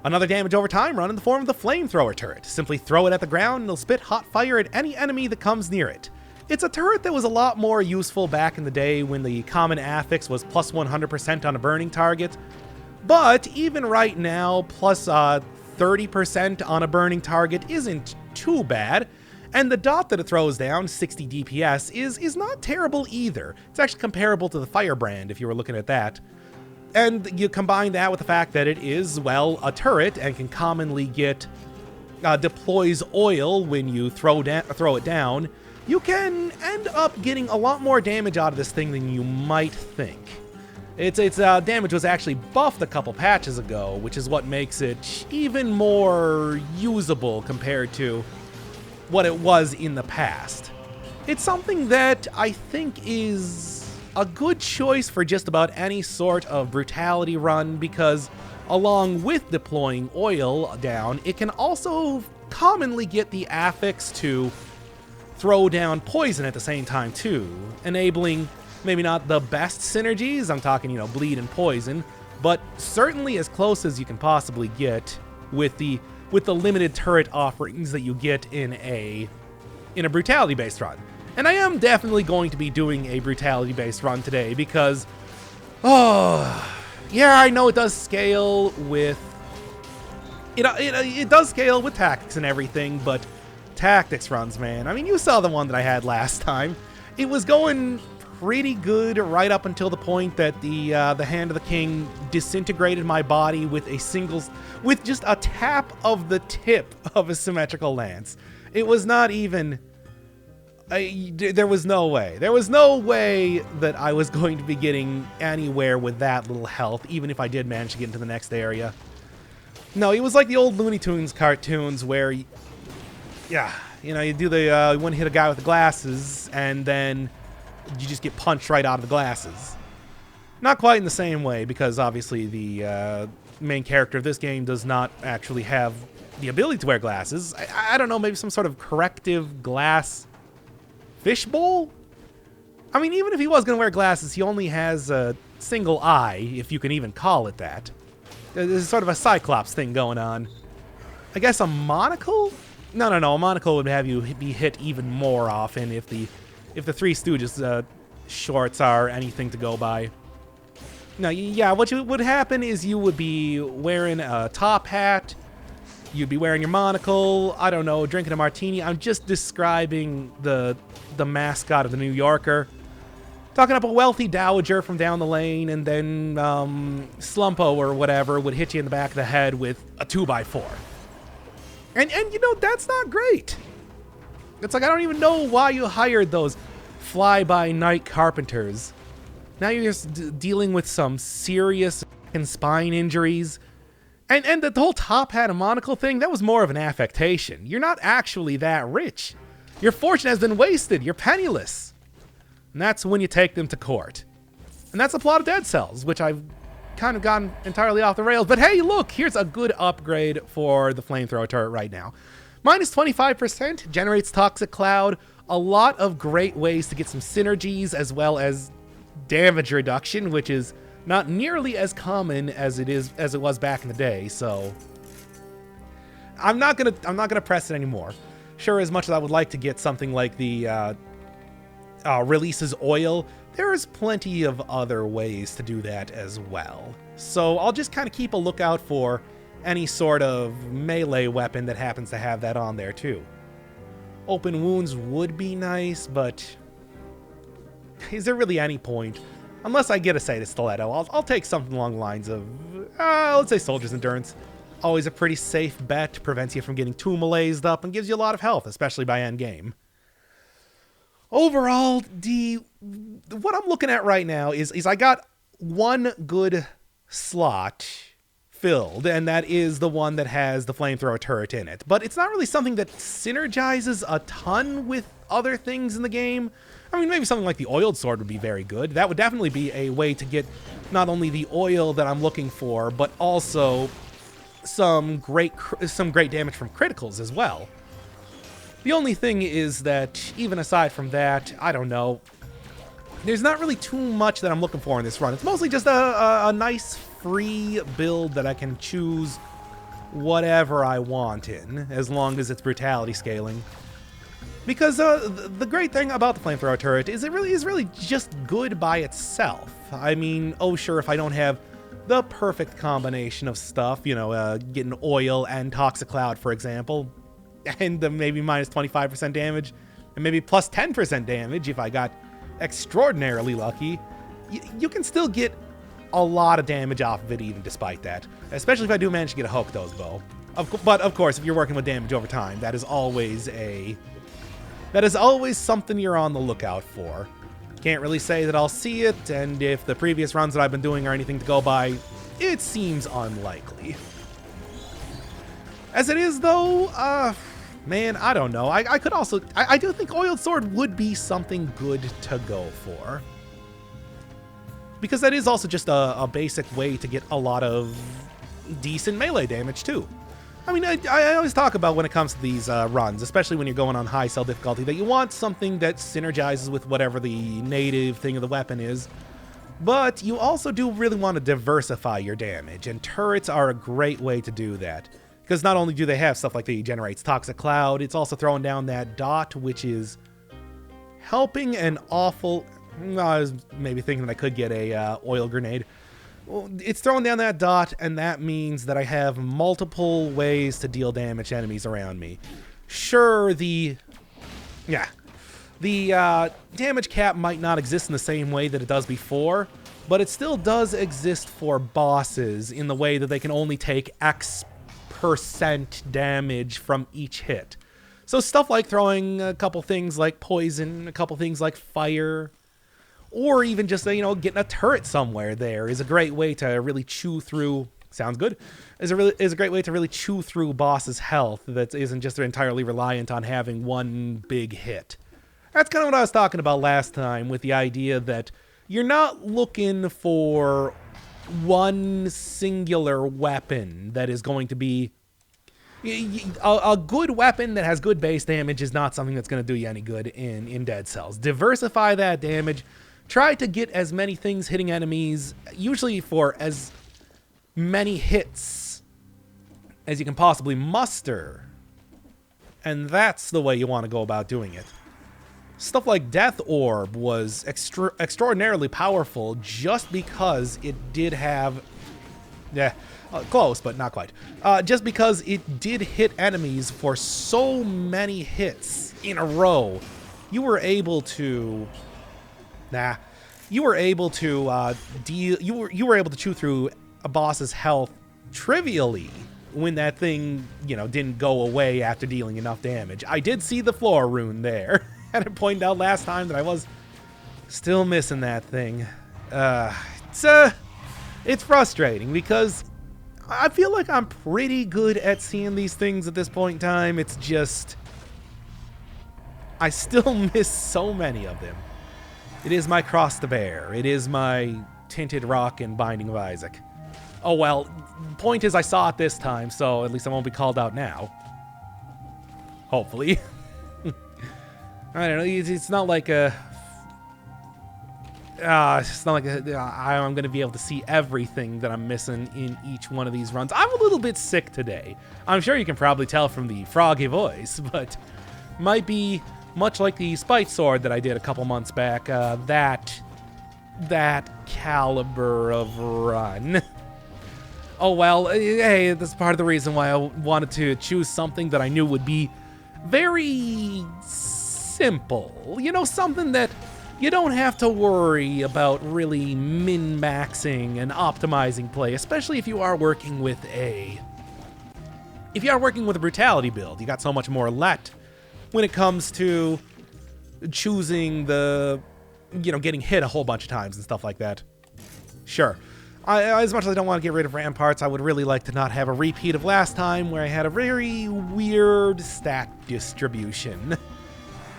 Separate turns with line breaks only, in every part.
Another damage over time run in the form of the Flamethrower Turret. Simply throw it at the ground and it'll spit hot fire at any enemy that comes near it. It's a turret that was a lot more useful back in the day when the common affix was plus 100% on a burning target, but even right now, plus 30% on a burning target isn't too bad, and the dot that it throws down, 60 DPS, is not terrible either. It's actually comparable to the Firebrand if you were looking at that. And you combine that with the fact that it is, well, a turret and can commonly get deploys oil when you throw it down, you can end up getting a lot more damage out of this thing than you might think. Its damage was actually buffed a couple patches ago, which is what makes it even more usable compared to what it was in the past. It's something that I think is a good choice for just about any sort of brutality run, because along with deploying oil down, it can also commonly get the affix to throw down poison at the same time too, enabling maybe not the best synergies, I'm talking, bleed and poison, but certainly as close as you can possibly get with the limited turret offerings that you get in a brutality-based run. And I am definitely going to be doing a brutality-based run today because, yeah, I know it does scale with, it does scale with tactics and everything, but tactics runs, man. I mean, you saw the one that I had last time. It was going pretty good right up until the point that the Hand of the King disintegrated my body with just a tap of the tip of a symmetrical lance. It was not even... there was no way. There was no way that I was going to be getting anywhere with that little health, even if I did manage to get into the next area. No, it was like the old Looney Tunes cartoons where... Yeah, you do the, you want to hit a guy with the glasses, and then you just get punched right out of the glasses. Not quite in the same way, because obviously the main character of this game does not actually have the ability to wear glasses. I don't know, maybe some sort of corrective glass fishbowl? I mean, even if he was going to wear glasses, he only has a single eye, if you can even call it that. There's sort of a Cyclops thing going on. I guess a monocle? No, a monocle would have you be hit even more often if the Three Stooges shorts are anything to go by. No, yeah, what would happen is you would be wearing a top hat, you'd be wearing your monocle, I don't know, drinking a martini. I'm just describing the mascot of the New Yorker. Talking up a wealthy dowager from down the lane, and then Slumpo or whatever would hit you in the back of the head with a 2x4. And that's not great. It's like, I don't even know why you hired those fly-by-night carpenters. Now you're just dealing with some serious spine injuries. And the whole top hat and monocle thing, that was more of an affectation. You're not actually that rich. Your fortune has been wasted. You're penniless. And that's when you take them to court. And that's the plot of Dead Cells, which I've kind of gone entirely off the rails. But hey, look, here's a good upgrade for the Flamethrower Turret right now. Minus 25%, generates Toxic Cloud, a lot of great ways to get some synergies as well as damage reduction, which is not nearly as common as it was back in the day. So I'm not gonna press it anymore. Sure, as much as I would like to get something like the releases oil, there's plenty of other ways to do that as well. So I'll just kind of keep a lookout for any sort of melee weapon that happens to have that on there too. Open wounds would be nice, but is there really any point? Unless I get a Sata Stiletto, I'll take something along the lines of, let's say Soldier's Endurance. Always a pretty safe bet, prevents you from getting too melee'd up, and gives you a lot of health, especially by end game. Overall, what I'm looking at right now is I got one good slot filled, and that is the one that has the Flamethrower Turret in it. But it's not really something that synergizes a ton with other things in the game. I mean, maybe something like the Oiled Sword would be very good. That would definitely be a way to get not only the oil that I'm looking for, but also some great damage from criticals as well. The only thing is that, even aside from that, I don't know, there's not really too much that I'm looking for in this run. It's mostly just a nice free build that I can choose whatever I want in, as long as it's brutality scaling. Because the great thing about the Flamethrower Turret is it really is just good by itself. I mean, oh sure, if I don't have the perfect combination of stuff, you know, getting oil and Toxic Cloud, for example, and maybe minus 25% damage, and maybe plus 10% damage if I got extraordinarily lucky, you can still get a lot of damage off of it even despite that. Especially if I do manage to get a Hokuto's bow. But of course, if you're working with damage over time, that is always something you're on the lookout for. Can't really say that I'll see it, and if the previous runs that I've been doing are anything to go by, it seems unlikely. As it is, though, man, I don't know. I could also... I do think Oiled Sword would be something good to go for. Because that is also just a basic way to get a lot of decent melee damage, too. I mean, I always talk about when it comes to these runs, especially when you're going on high cell difficulty, that you want something that synergizes with whatever the native thing of the weapon is. But you also do really want to diversify your damage, and turrets are a great way to do that. Because not only do they have stuff like that generates Toxic Cloud, it's also throwing down that dot, which is helping an awful... I was maybe thinking that I could get a oil grenade. Well, it's throwing down that dot, and that means that I have multiple ways to deal damage to enemies around me. Sure, the damage cap might not exist in the same way that it does before, but it still does exist for bosses in the way that they can only take X% damage from each hit. So stuff like throwing a couple things like poison, a couple things like fire, or even just, you know, getting a turret somewhere there is a great way to really chew through... Sounds good. Is a great way to really chew through bosses' health that isn't just entirely reliant on having one big hit. That's kind of what I was talking about last time with the idea that you're not looking for one singular weapon that is going to be... A good weapon that has good base damage is not something that's going to do you any good in Dead Cells. Diversify that damage. Try to get as many things hitting enemies, usually for as many hits as you can possibly muster. And that's the way you want to go about doing it. Stuff like Death Orb was extraordinarily powerful just because it did have... close, but not quite. Just because it did hit enemies for so many hits in a row, you were able to... you were able to you were able to chew through a boss's health trivially when that thing, you know, didn't go away after dealing enough damage. I did see the floor rune there, and I pointed out last time that I was still missing that thing. It's frustrating because I feel like I'm pretty good at seeing these things at this point in time. It's just I still miss so many of them. It is my cross to bear. It is my Tinted Rock and Binding of Isaac. Oh well, point is I saw it this time, so at least I won't be called out now. Hopefully. I don't know, it's not like a... it's not like I'm going to be able to see everything that I'm missing in each one of these runs. I'm a little bit sick today. I'm sure you can probably tell from the froggy voice, but might be... much like the Spite Sword that I did a couple months back, that caliber of run. Oh well, hey, that's part of the reason why I wanted to choose something that I knew would be very simple. You know, something that you don't have to worry about really min-maxing and optimizing play, especially if you are working with a... If you are working with a brutality build, you got so much more let when it comes to choosing the, you know, getting hit a whole bunch of times and stuff like that. Sure. As much as I don't want to get rid of ramparts, I would really like to not have a repeat of last time where I had a very weird stat distribution.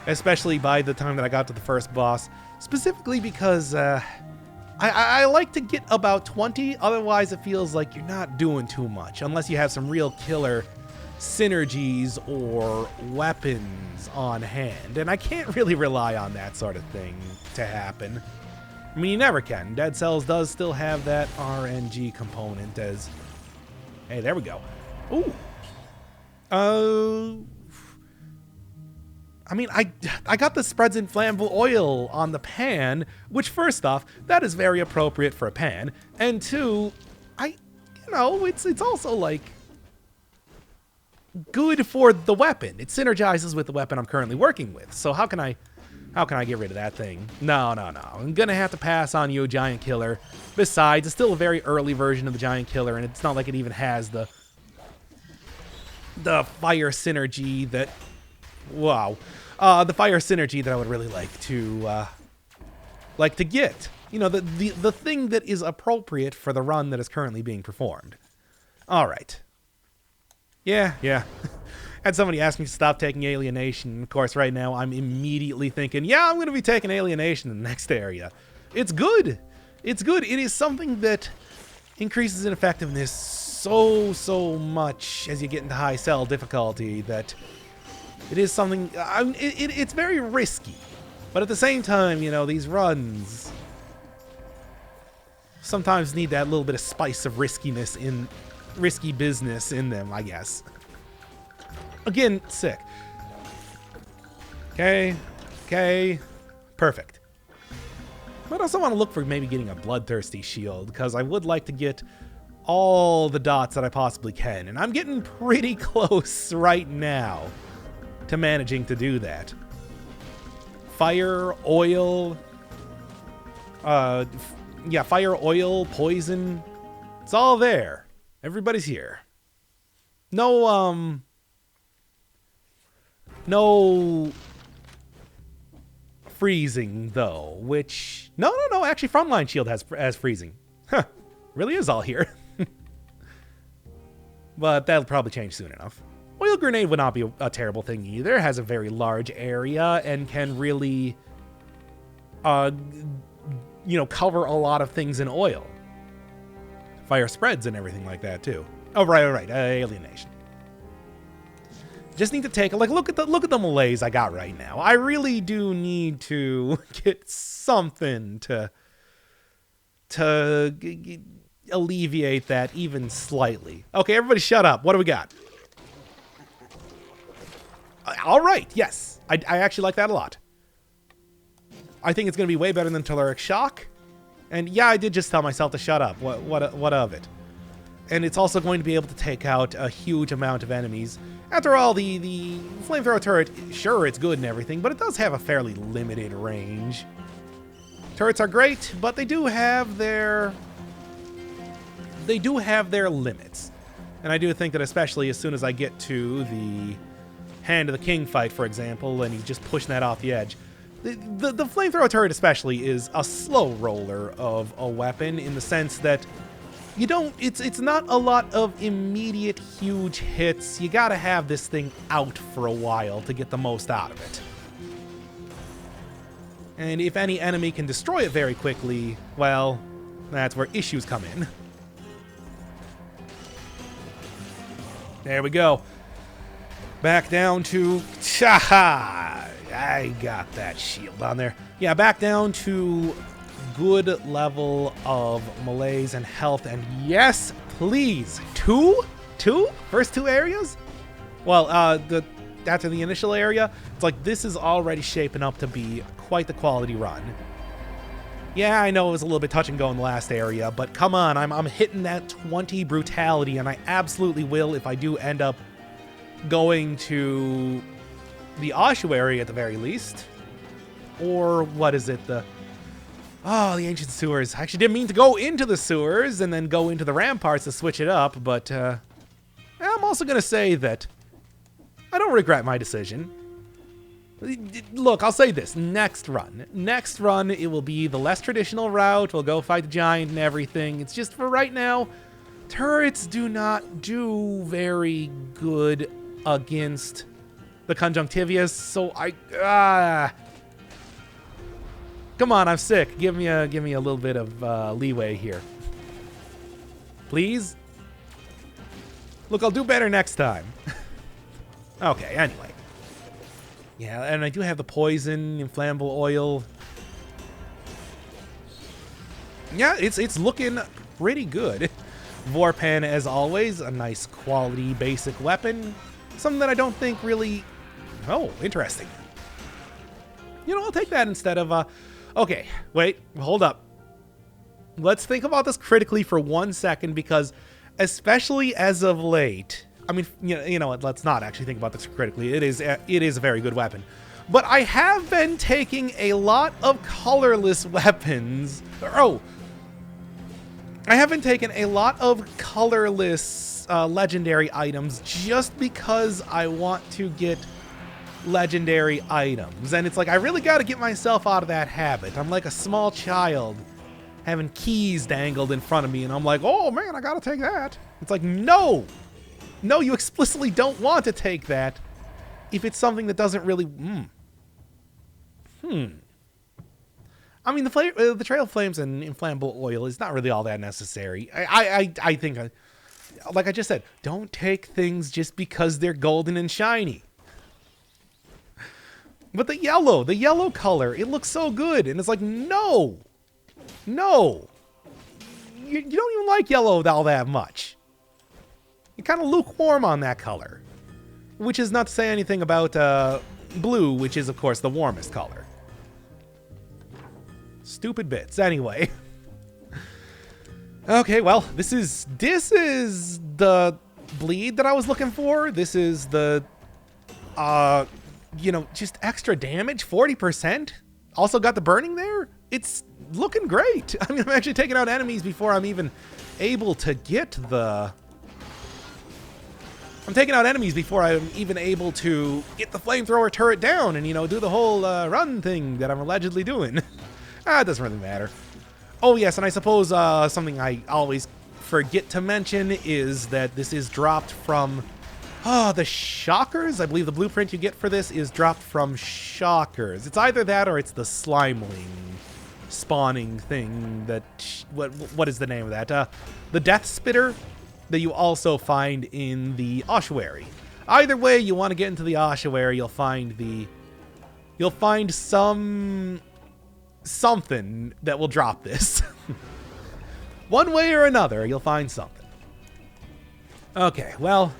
Especially by the time that I got to the first boss. Specifically because I like to get about 20, otherwise it feels like you're not doing too much. Unless you have some real killer synergies or weapons on hand, and I can't really rely on that sort of thing to happen. I mean, you never can. Dead Cells does still have that RNG component as... Hey, there we go. Ooh. I mean, I got the spreads in flammable oil on the pan, which first off, that is very appropriate for a pan. And two, it's also like good for the weapon. It synergizes with the weapon I'm currently working with. So how can I get rid of that thing? No. I'm gonna have to pass on you, Giant Killer. Besides, it's still a very early version of the Giant Killer, and it's not like it even has the fire synergy that, wow, the fire synergy that I would really like to get. You know, the thing that is appropriate for the run that is currently being performed. All right. Yeah. Had somebody ask me to stop taking Alienation. Of course, right now I'm immediately thinking, yeah, I'm going to be taking Alienation in the next area. It's good. It's good. It is something that increases in effectiveness so much as you get into high cell difficulty that it is something, it's very risky. But at the same time, you know, these runs sometimes need that little bit of spice of riskiness in risky business in them, I guess. Again, sick. Okay. Perfect. But I also want to look for maybe getting a Bloodthirsty Shield, because I would like to get all the dots that I possibly can. And I'm getting pretty close right now to managing to do that. Fire, oil. Yeah, fire, oil, poison. It's all there. Everybody's here. No freezing, though, which... No, actually, Frontline Shield has freezing. Huh, really is all here. But that'll probably change soon enough. Oil Grenade would not be a terrible thing either. It has a very large area and can really, cover a lot of things in oil. Fire spreads and everything like that, too. Oh, right. Alienation. Just need to take a look at the malaise I got right now. I really do need to get something to alleviate that even slightly. Okay, everybody shut up. What do we got? All right, yes. I actually like that a lot. I think it's going to be way better than Telluric Shock. And yeah, I did just tell myself to shut up. What of it? And it's also going to be able to take out a huge amount of enemies. After all, the Flamethrower Turret, sure, it's good and everything, but it does have a fairly limited range. Turrets are great, but they do have their limits. And I do think that especially as soon as I get to the Hand of the King fight, for example, and he's just pushing that off the edge, the Flamethrower Turret especially is a slow roller of a weapon in the sense that it's not a lot of immediate huge hits. You gotta have this thing out for a while to get the most out of it. And if any enemy can destroy it very quickly, well, that's where issues come in. There we go. Back down to... I got that shield on there. Yeah, back down to good level of malaise and health. And yes, please. Two? First two areas? Well, after the initial area, it's like this is already shaping up to be quite the quality run. Yeah, I know it was a little bit touch and go in the last area, but come on, I'm hitting that 20 brutality, and I absolutely will if I do end up going to the ossuary at the very least. Or what is it? The ancient sewers. I actually didn't mean to go into the sewers and then go into the ramparts to switch it up, but I'm also going to say that I don't regret my decision. Look, I'll say this. Next run, it will be the less traditional route. We'll go fight the giant and everything. It's just for right now, turrets do not do very good against the conjunctivius, so come on, I'm sick. Give me a little bit of leeway here, please. Look, I'll do better next time. Okay, anyway. Yeah, and I do have the poison, inflammable oil. Yeah, it's looking pretty good. Vorpan, as always, a nice quality basic weapon. Something that I don't think really... Oh, interesting. You know, I'll take that instead of... Okay, wait, hold up. Let's think about this critically for 1 second, because especially as of late... I mean, you know what, let's not actually think about this critically. It is a very good weapon. But I have been taking a lot of colorless weapons... Oh! I haven't taken a lot of colorless legendary items just because I want to get legendary items. And it's like, I really got to get myself out of that habit. I'm like a small child having keys dangled in front of me, and I'm like, oh man, I got to take that. It's like, no! No, you explicitly don't want to take that if it's something that doesn't really... I mean, the Trail of Flames and Inflammable Oil is not really all that necessary. I think, like I just said, don't take things just because they're golden and shiny. But the yellow color, it looks so good. And it's like, no. No. You don't even like yellow all that much. You're kind of lukewarm on that color. Which is not to say anything about blue, which is, of course, the warmest color. Stupid bits. Anyway. Okay, well, this is the bleed that I was looking for. This is the, you know, just extra damage, 40%. Also got the burning there. It's looking great. I mean, I'm actually taking out enemies before I'm even able to get the... I'm taking out enemies before I'm even able to get the Flamethrower Turret down and, you know, do the whole run thing that I'm allegedly doing. It doesn't really matter. Oh, yes, and I suppose something I always forget to mention is that this is dropped from the Shockers. I believe the blueprint you get for this is dropped from Shockers. It's either that or it's the Slimeling spawning thing that... What is the name of that? The Death Spitter that you also find in the Ossuary. Either way, you want to get into the Ossuary, you'll find something that will drop this. One way or another, you'll find something. Okay, well,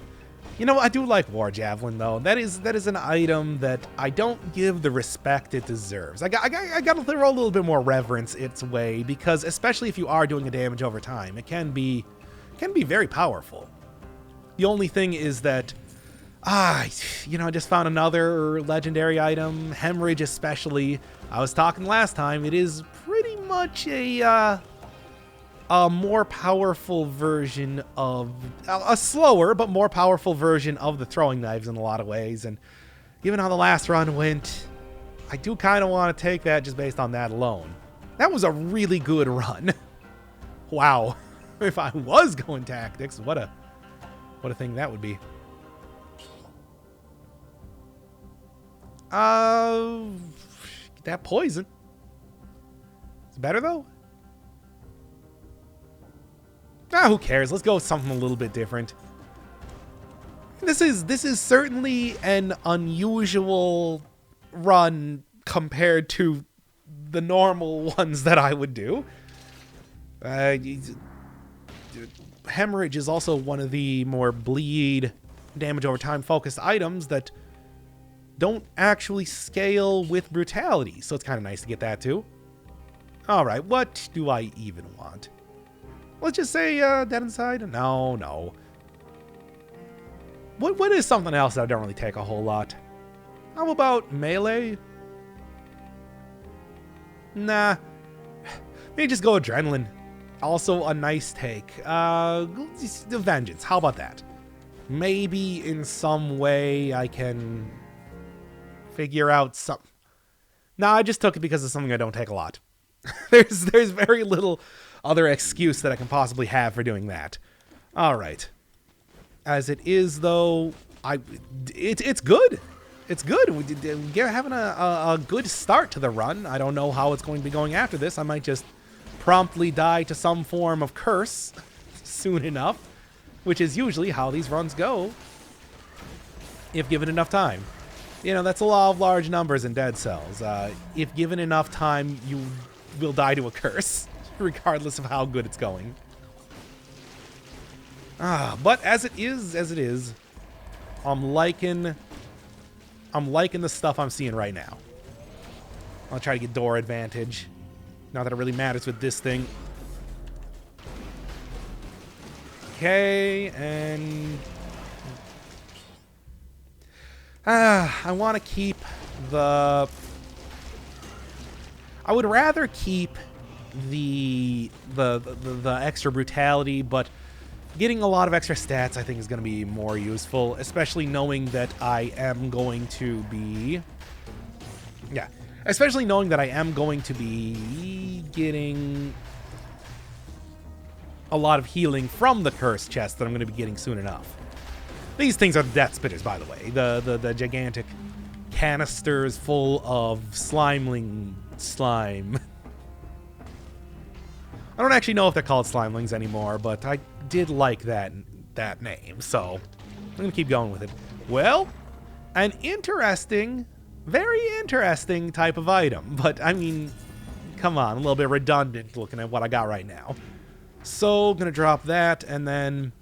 you know, I do like War Javelin, though. That is an item that I don't give the respect it deserves. I gotta throw a little bit more reverence its way, because especially if you are doing a damage over time, it can be very powerful. The only thing is that, you know, I just found another legendary item, Hemorrhage especially. I was talking last time, it is pretty much a more powerful version of, a slower but more powerful version of the throwing knives in a lot of ways. And given how the last run went, I do kind of want to take that just based on that alone. That was a really good run. Wow. If I was going tactics, what a thing that would be. That poison. It's better though. Who cares? Let's go with something a little bit different. This is certainly an unusual run compared to the normal ones that I would do. Hemorrhage is also one of the more bleed, damage over time focused items that don't actually scale with brutality, so it's kind of nice to get that too. Alright, what do I even want? Let's just say Dead Inside? No. What is something else that I don't really take a whole lot? How about Melee? Nah. Maybe just go Adrenaline. Also a nice take. The Vengeance, how about that? Maybe in some way I can figure out some... Nah, I just took it because it's something I don't take a lot. There's very little other excuse that I can possibly have for doing that. Alright. As it is, though, it's good. It's good. We're having a good start to the run. I don't know how it's going to be going after this. I might just promptly die to some form of curse soon enough, which is usually how these runs go, if given enough time. You know, that's a law of large numbers in Dead Cells. If given enough time, you will die to a curse, regardless of how good it's going. But as it is, I'm liking the stuff I'm seeing right now. I'll try to get door advantage. Not that it really matters with this thing. Okay, and I want to keep the... I would rather keep the extra brutality, but getting a lot of extra stats I think is going to be more useful, especially knowing that I am going to be... Yeah, especially knowing that I am going to be getting a lot of healing from the cursed chest that I'm going to be getting soon enough. These things are the death spitters, by the way. The gigantic canisters full of slimeling slime. I don't actually know if they're called slimelings anymore, but I did like that name, so I'm going to keep going with it. Well, an interesting, very interesting type of item, but I mean, come on, a little bit redundant looking at what I got right now. So, going to drop that, and then,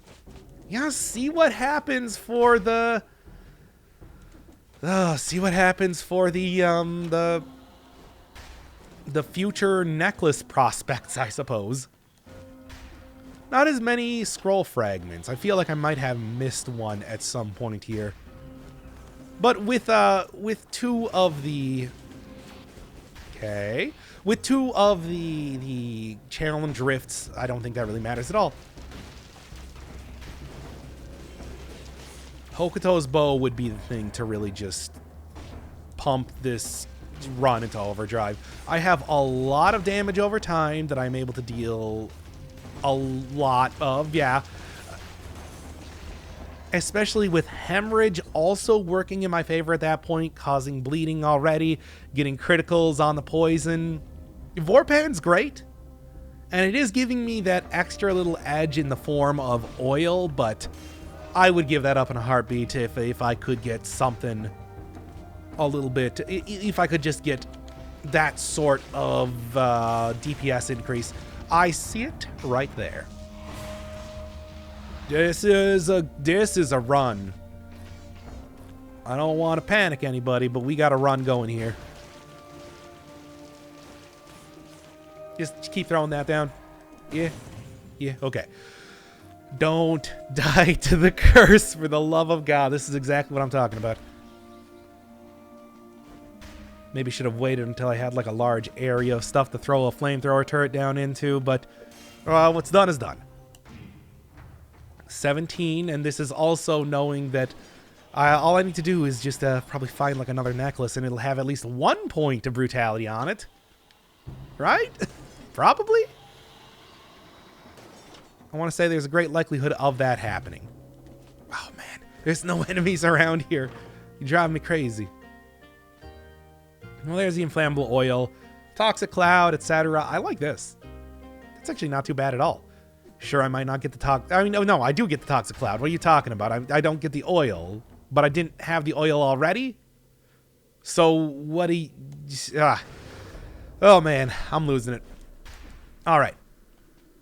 yeah, see what happens for the... see what happens for the future necklace prospects, I suppose. Not as many scroll fragments. I feel like I might have missed one at some point here. But with two of the... Okay. With two of the challenge rifts, I don't think that really matters at all. Hokuto's bow would be the thing to really just pump this run into overdrive. I have a lot of damage over time that I'm able to deal a lot of, yeah. Especially with hemorrhage also working in my favor at that point, causing bleeding already, getting criticals on the poison. Vorpan's great, and it is giving me that extra little edge in the form of oil, but I would give that up in a heartbeat if I could get something a little bit, if I could just get that sort of DPS increase. I see it right there. This is a run. I don't want to panic anybody, but we got a run going here. Just keep throwing that down. Yeah. Yeah, okay. Don't die to the curse, for the love of God. This is exactly what I'm talking about. Maybe should have waited until I had like a large area of stuff to throw a flamethrower turret down into, but what's done is done. 17, and this is also knowing that all I need to do is just probably find like another necklace, and it'll have at least 1 point of brutality on it. Right? Probably? I want to say there's a great likelihood of that happening. Oh man, there's no enemies around here. You drive me crazy. Well, there's the inflammable oil, toxic cloud, etc. I like this. It's actually not too bad at all. Sure, I might not get the toxic... I mean, no, I do get the toxic cloud. What are you talking about? I don't get the oil, but I didn't have the oil already? So, what do you... Oh, man, I'm losing it. All right.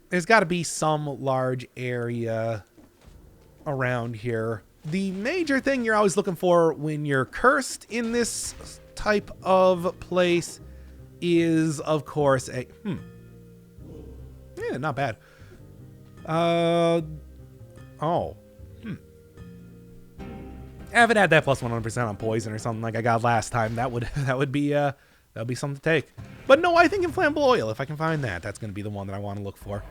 There's got to be some large area around here. The major thing you're always looking for when you're cursed in this type of place is, of course, a... Yeah, not bad. If it had that plus 100% on poison or something like I got last time, that would be something to take. But no, I think inflammable oil, if I can find that, that's going to be the one that I want to look for.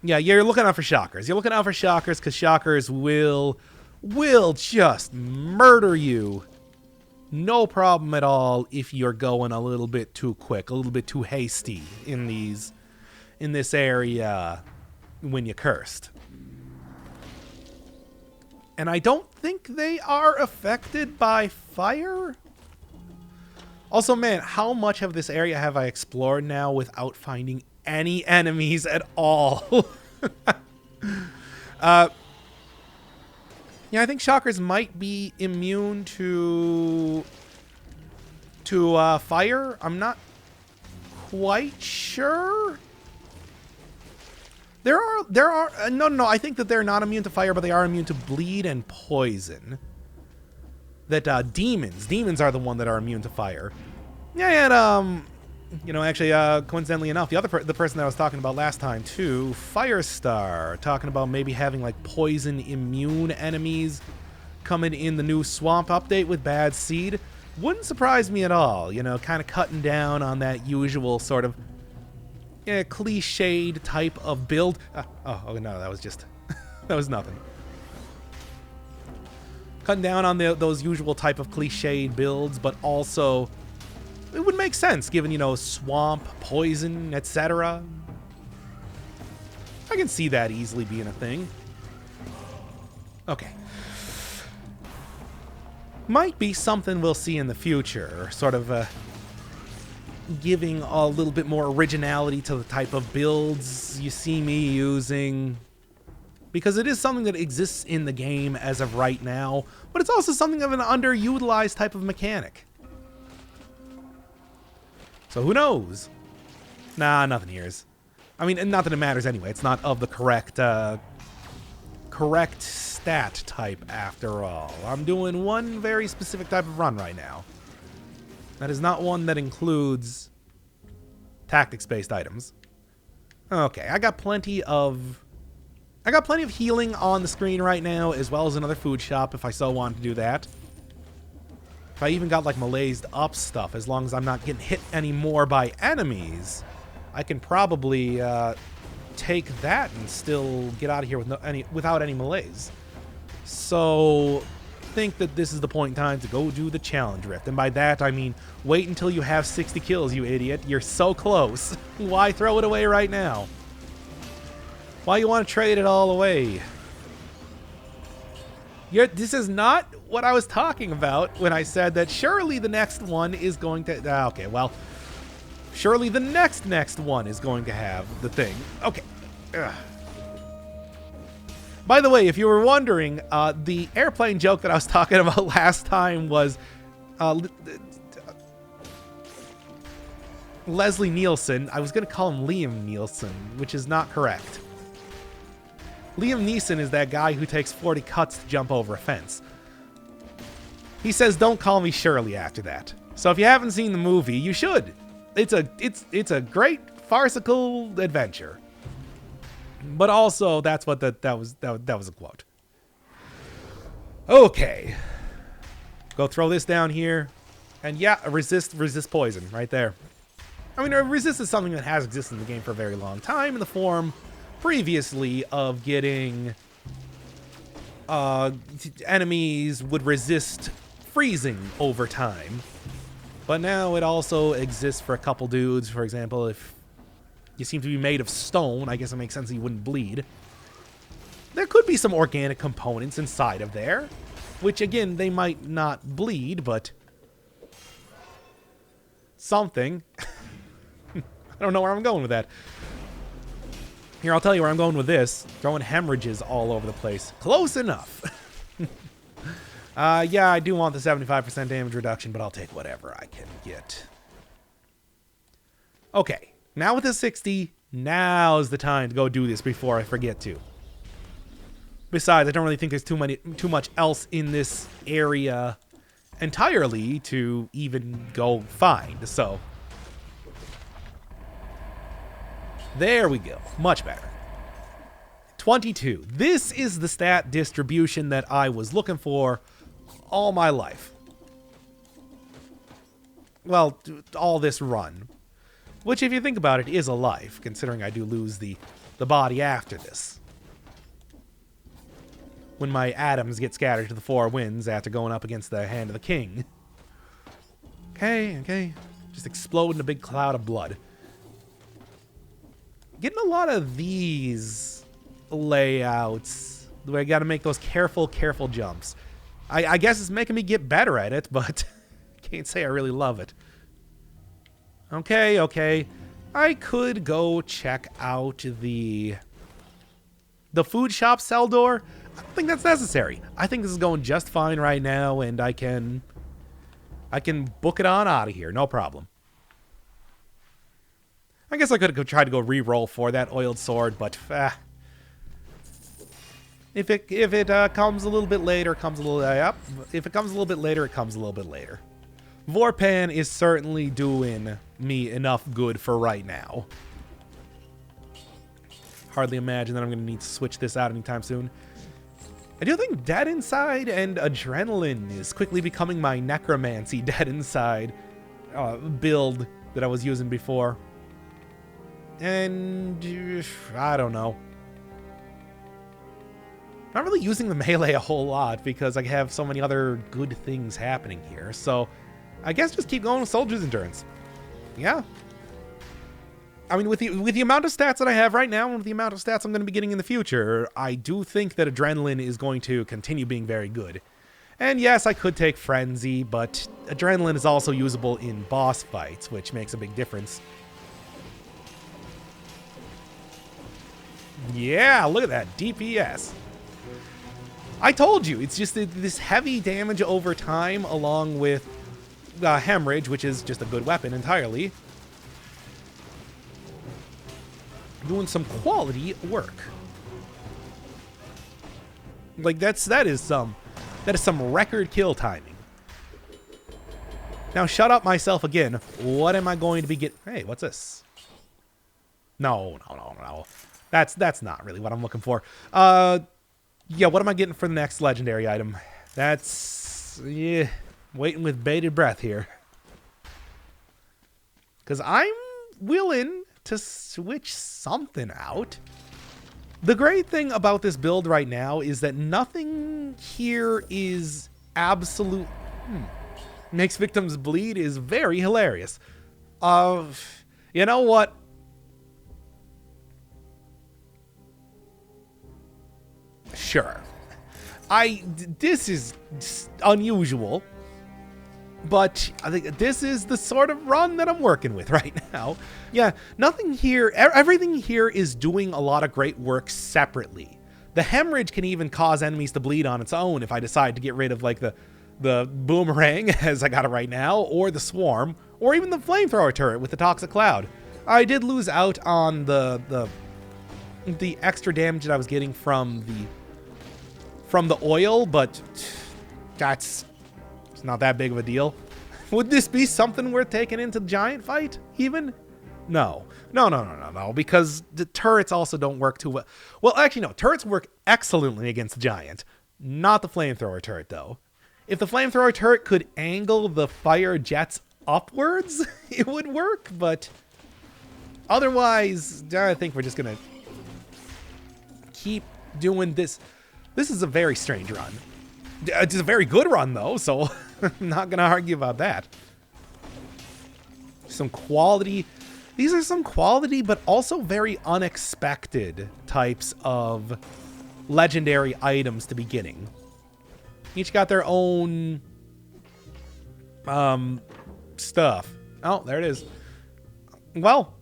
Yeah, you're looking out for shockers. You're looking out for shockers because shockers will just murder you. No problem at all if you're going a little bit too quick, a little bit too hasty in this area when you're cursed. And I don't think they are affected by fire. Also, man, how much of this area have I explored now without finding any enemies at all? Yeah, I think shockers might be immune to fire. I'm not quite sure. No, I think that they're not immune to fire, but they are immune to bleed and poison. That demons are the one that are immune to fire. Yeah, and you know, actually, coincidentally enough, the person that I was talking about last time too, Firestar, talking about maybe having like poison immune enemies coming in the new swamp update with bad seed. Wouldn't surprise me at all. You know, kind of cutting down on that usual sort of cliched type of build. Oh no, that was just that was nothing. Cutting down on those usual type of cliched builds, but also it would make sense given, you know, swamp, poison, etc. I can see that easily being a thing. Okay. Might be something we'll see in the future, sort of giving a little bit more originality to the type of builds you see me using. Because it is something that exists in the game as of right now, but it's also something of an underutilized type of mechanic. So who knows? Nah, nothing here is. I mean, not that it matters anyway. It's not of the correct stat type after all. I'm doing one very specific type of run right now. That is not one that includes tactics-based items. Okay, I got plenty of healing on the screen right now, as well as another food shop if I so wanted to do that. If I even got like melee'd up stuff, as long as I'm not getting hit anymore by enemies, I can probably take that and still get out of here without any melees. So I think that this is the point in time to go do the challenge rift. And by that, I mean wait until you have 60 kills, you idiot. You're so close. Why throw it away right now? Why you want to trade it all away? This is not what I was talking about when I said that surely the next one is going to... okay, well, surely the next one is going to have the thing. Okay. Ugh. By the way, if you were wondering, the airplane joke that I was talking about last time was Leslie Nielsen. I was going to call him Liam Nielsen, which is not correct. Liam Neeson is that guy who takes 40 cuts to jump over a fence. He says, "Don't call me Shirley" after that. So if you haven't seen the movie, you should. It's a great farcical adventure. But also, that's what that was a quote. Okay. Go throw this down here. And yeah, resist poison right there. I mean, resist is something that has existed in the game for a very long time in the form previously of getting enemies would resist freezing over time. But now it also exists for a couple dudes. For example, if you seem to be made of stone, I guess it makes sense that you wouldn't bleed. There could be some organic components inside of there, which again, they might not bleed, but something. I don't know where I'm going with that. Here, I'll tell you where I'm going with this. Throwing hemorrhages all over the place. Close enough. Yeah, I do want the 75% damage reduction, but I'll take whatever I can get. Okay, now with the 60, now's the time to go do this before I forget to. Besides, I don't really think there's too much else in this area entirely to even go find, so... There we go. Much better. 22. This is the stat distribution that I was looking for all my life. Well, all this run. Which, if you think about it, is a life, considering I do lose the body after this. When my atoms get scattered to the four winds after going up against the hand of the king. Okay. Just explode in a big cloud of blood. Getting a lot of these layouts where I got to make those careful jumps. I guess it's making me get better at it, but can't say I really love it. Okay. I could go check out the food shop cell door. I don't think that's necessary. I think this is going just fine right now, and I can book it on out of here. No problem. I guess I could have tried to go re-roll for that oiled sword, but if it comes a little bit later, it comes a little up. If it comes a little bit later, it comes a little bit later. Vorpan is certainly doing me enough good for right now. Hardly imagine that I'm going to need to switch this out anytime soon. I do think Dead Inside and Adrenaline is quickly becoming my Necromancy Dead Inside build that I was using before. And I don't know. Not really using the melee a whole lot because I have so many other good things happening here. So I guess just keep going with Soldier's Endurance. Yeah. I mean, with the amount of stats that I have right now and with the amount of stats I'm going to be getting in the future, I do think that Adrenaline is going to continue being very good. And yes, I could take Frenzy, but Adrenaline is also usable in boss fights, which makes a big difference. Yeah, look at that DPS. I told you, it's just this heavy damage over time along with Hemorrhage, which is just a good weapon entirely. Doing some quality work. Like that is some record kill timing. Now shut up myself again. What am I going to be getting? Hey, what's this? No. That's not really what I'm looking for. Yeah, what am I getting for the next legendary item? That's waiting with bated breath here. Cause I'm willing to switch something out. The great thing about this build right now is that nothing here is absolute. Makes victims bleed is very hilarious. You know what? Sure. This is unusual. But I think this is the sort of run that I'm working with right now. Yeah, nothing here, everything here is doing a lot of great work separately. The Hemorrhage can even cause enemies to bleed on its own if I decide to get rid of like the Boomerang, as I got it right now, or the Swarm, or even the Flamethrower Turret with the Toxic Cloud. I did lose out on the extra damage that I was getting from the oil, but it's not that big of a deal. Would this be something worth taking into the giant fight, even? No, because the turrets also don't work too well. Well, actually, no. Turrets work excellently against the giant. Not the Flamethrower Turret, though. If the Flamethrower Turret could angle the fire jets upwards, it would work, but otherwise, I think we're just going to keep doing this. This is a very strange run. It's a very good run, though, so I'm not going to argue about that. Some quality. These are some quality, but also very unexpected types of legendary items to be getting. Each got their own stuff. Oh, there it is. Well,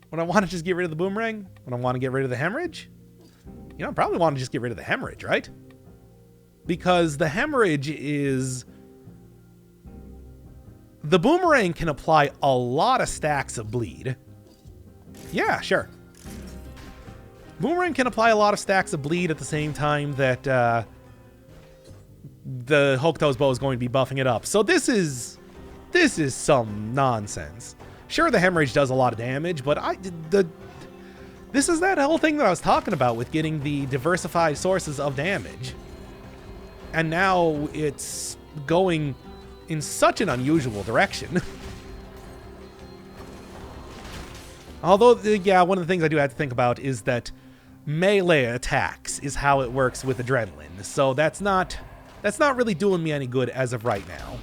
when I want to just get rid of the Boomerang, when I want to get rid of the Hemorrhage, I probably want to just get rid of the Hemorrhage, right? Because the Hemorrhage is... The Boomerang can apply a lot of stacks of bleed. Yeah, sure. Boomerang can apply a lot of stacks of bleed at the same time that the Hokuto's bow is going to be buffing it up. So this is some nonsense. Sure, the Hemorrhage does a lot of damage, but this is that whole thing that I was talking about with getting the diversified sources of damage. And now it's going in such an unusual direction. Although, yeah, one of the things I do have to think about is that melee attacks is how it works with Adrenaline. So that's not really doing me any good as of right now.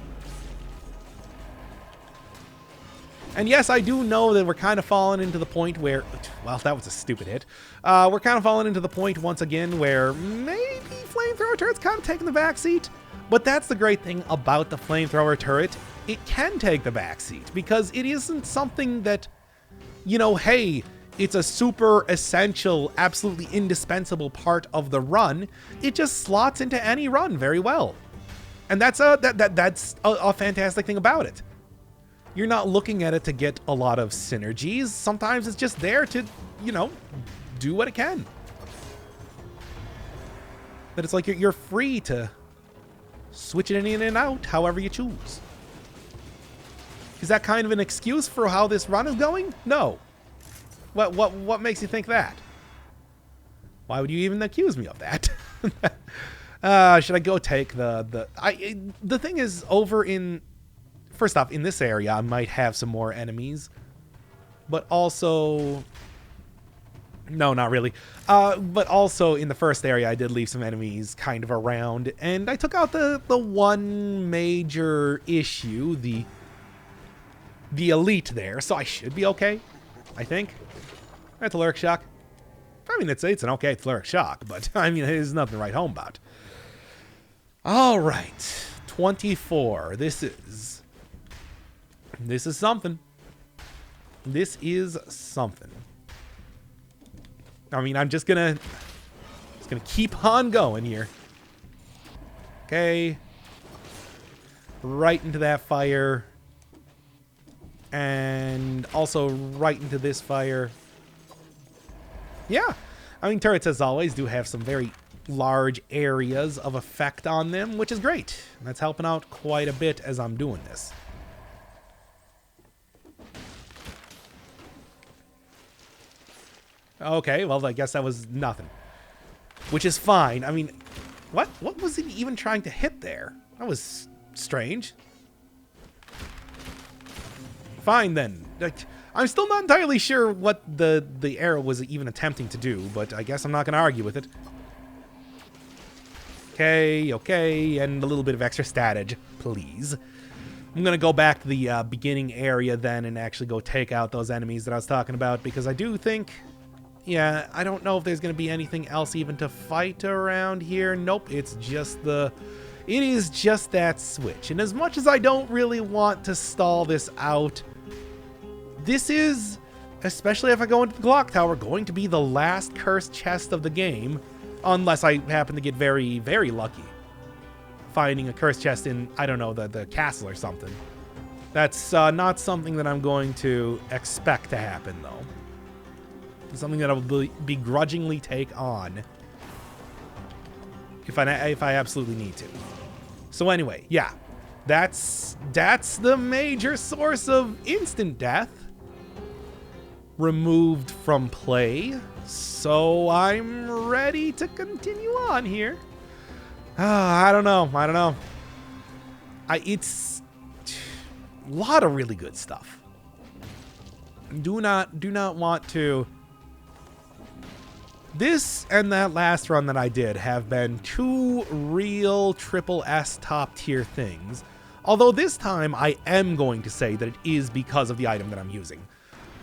And yes, I do know that we're kind of falling into the point where... Well, that was a stupid hit. We're kind of falling into the point once again where maybe Flamethrower Turret's kind of taking the backseat. But that's the great thing about the Flamethrower Turret. It can take the backseat because it isn't something that, hey, it's a super essential, absolutely indispensable part of the run. It just slots into any run very well. And that's a fantastic thing about it. You're not looking at it to get a lot of synergies. Sometimes it's just there to, you know, do what it can. But it's like you're free to switch it in and out however you choose. Is that kind of an excuse for how this run is going? No. What makes you think that? Why would you even accuse me of that? Should I go take the thing is, over in, first off, in this area I might have some more enemies, but also, no, not really. But also in the first area I did leave some enemies kind of around, and I took out the one major issue, the elite there, so I should be okay, I think. That's a Lyric Shock. I mean, it's an okay Lyric Shock, but I mean, there's nothing to write home about. All right, 24. This is something. This is something. I mean, I'm just gonna keep on going here. Okay. Right into that fire. And also right into this fire. Yeah. I mean, turrets, as always, do have some very large areas of effect on them, which is great. That's helping out quite a bit as I'm doing this. Okay, well, I guess that was nothing. Which is fine. I mean, what was he even trying to hit there? That was strange. Fine, then. I'm still not entirely sure what the arrow was even attempting to do, but I guess I'm not going to argue with it. Okay, and a little bit of extra statage, please. I'm going to go back to the beginning area then and actually go take out those enemies that I was talking about, because I do think... Yeah, I don't know if there's going to be anything else even to fight around here. Nope, it's just it is just that switch. And as much as I don't really want to stall this out, this is, especially if I go into the clock tower, going to be the last cursed chest of the game, unless I happen to get very, very lucky finding a cursed chest in, I don't know, the castle or something. That's not something that I'm going to expect to happen, though. Something that I will begrudgingly take on if I absolutely need to. So anyway, yeah, that's the major source of instant death removed from play. So I'm ready to continue on here. I don't know. It's a lot of really good stuff. Do not want to. This and that last run that I did have been two real triple S top tier things. Although this time I am going to say that it is because of the item that I'm using.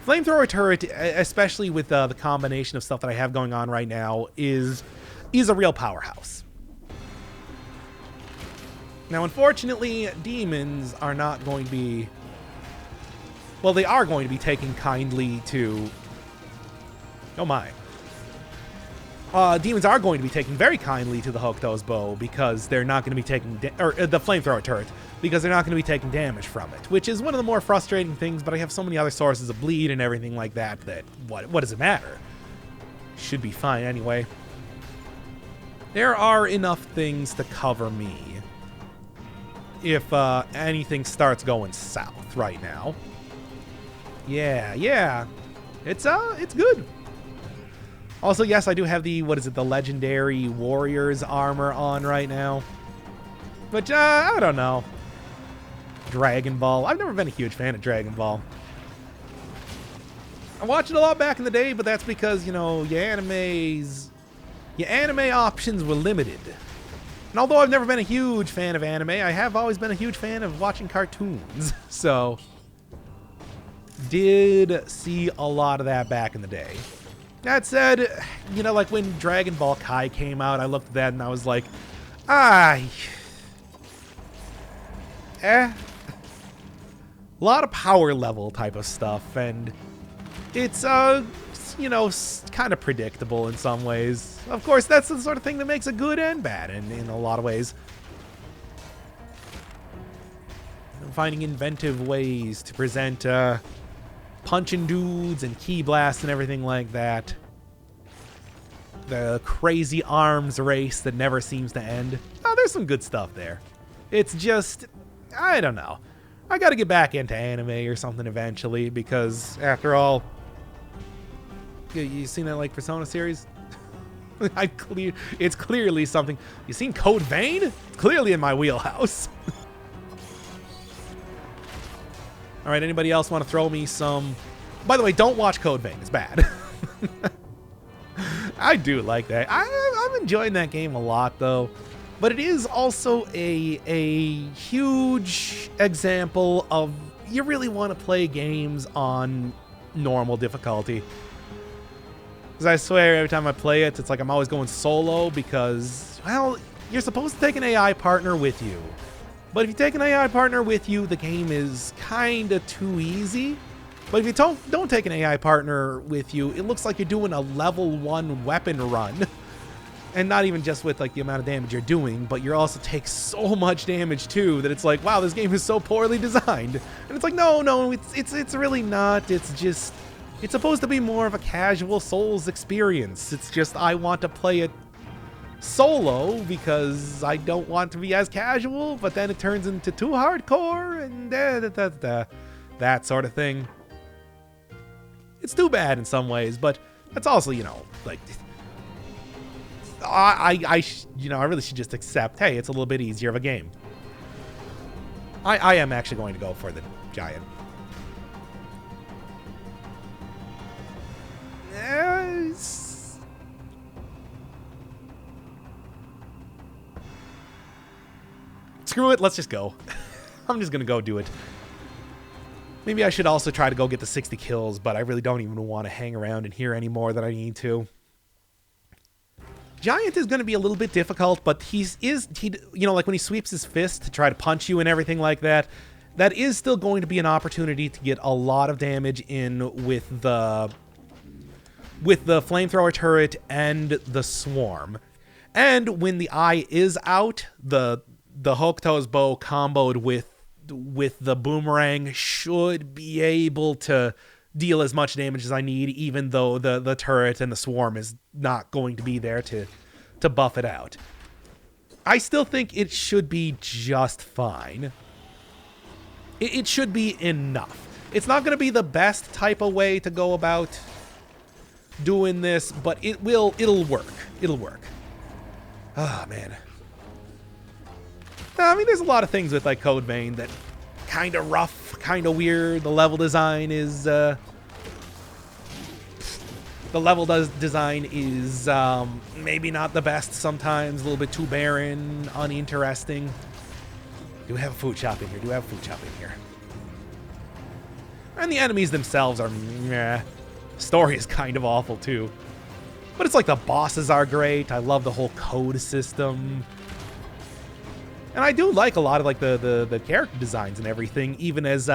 Flamethrower Turret, especially with the combination of stuff that I have going on right now, is a real powerhouse. Now, unfortunately, demons are not going to be... Well, they are going to be taking kindly to... Oh my. Demons are going to be taking very kindly to the Hokuto's bow because they're not going to be taking... or the Flamethrower Turret, because they're not going to be taking damage from it, which is one of the more frustrating things, but I have so many other sources of bleed and everything like that what does it matter? Should be fine anyway. There are enough things to cover me if anything starts going south right now. Yeah. It's good. Also, yes, I do have the, the legendary warrior's armor on right now. But, I don't know. Dragon Ball. I've never been a huge fan of Dragon Ball. I watched it a lot back in the day, but that's because, you know, your anime options were limited. And although I've never been a huge fan of anime, I have always been a huge fan of watching cartoons. So, did see a lot of that back in the day. That said, you know, like when Dragon Ball Kai came out, I looked at that and I was like, a lot of power level type of stuff, and it's, you know, kind of predictable in some ways. Of course, that's the sort of thing that makes it good and bad in a lot of ways. finding inventive ways to present punching dudes and key blasts and everything like that. The crazy arms race that never seems to end. Oh, there's some good stuff there. It's just, I don't know. I gotta get back into anime or something eventually, because after all, you seen that like Persona series? It's clearly something. You seen Code Vein? It's clearly in my wheelhouse. All right, anybody else want to throw me some? By the way, don't watch Code Vein. It's bad. I do like that. I'm enjoying that game a lot, though. But it is also a huge example of you really want to play games on normal difficulty. Because I swear every time I play it, it's like I'm always going solo because, well, you're supposed to take an AI partner with you. But if you take an AI partner with you, the game is kind of too easy. But if you don't take an AI partner with you, it looks like you're doing a level 1 weapon run. And not even just with like the amount of damage you're doing, but you also take so much damage too that it's like, wow, this game is so poorly designed. And it's like, no, it's really not. It's just, it's supposed to be more of a casual Souls experience. It's just I want to play it solo because I don't want to be as casual, but then it turns into too hardcore and that sort of thing. It's too bad in some ways, but that's also, you know, like, I really should just accept, hey, it's a little bit easier of a game. I am actually going to go for the giant. Screw it, let's just go. I'm just gonna go do it. Maybe I should also try to go get the 60 kills, but I really don't even want to hang around in here any more than I need to. Giant is going to be a little bit difficult, but he you know, like when he sweeps his fist to try to punch you and everything like that, that is still going to be an opportunity to get a lot of damage in with the Flamethrower Turret and the Swarm. And when the eye is out, the Hokuto's bow comboed with the boomerang should be able to deal as much damage as I need, even though the turret and the swarm is not going to be there to buff it out. I still think it should be just fine. It should be enough. It's not going to be the best type of way to go about doing this, but it'll work. It'll work. Ah, man. I mean, there's a lot of things with like Code Vein that kind of rough, kind of weird. The level design is maybe not the best sometimes, a little bit too barren, uninteresting. Do we have a food shop in here? Do we have a food shop in here? And the enemies themselves are meh. Story is kind of awful too. But it's like the bosses are great. I love the whole code system. And I do like a lot of like the character designs and everything, even as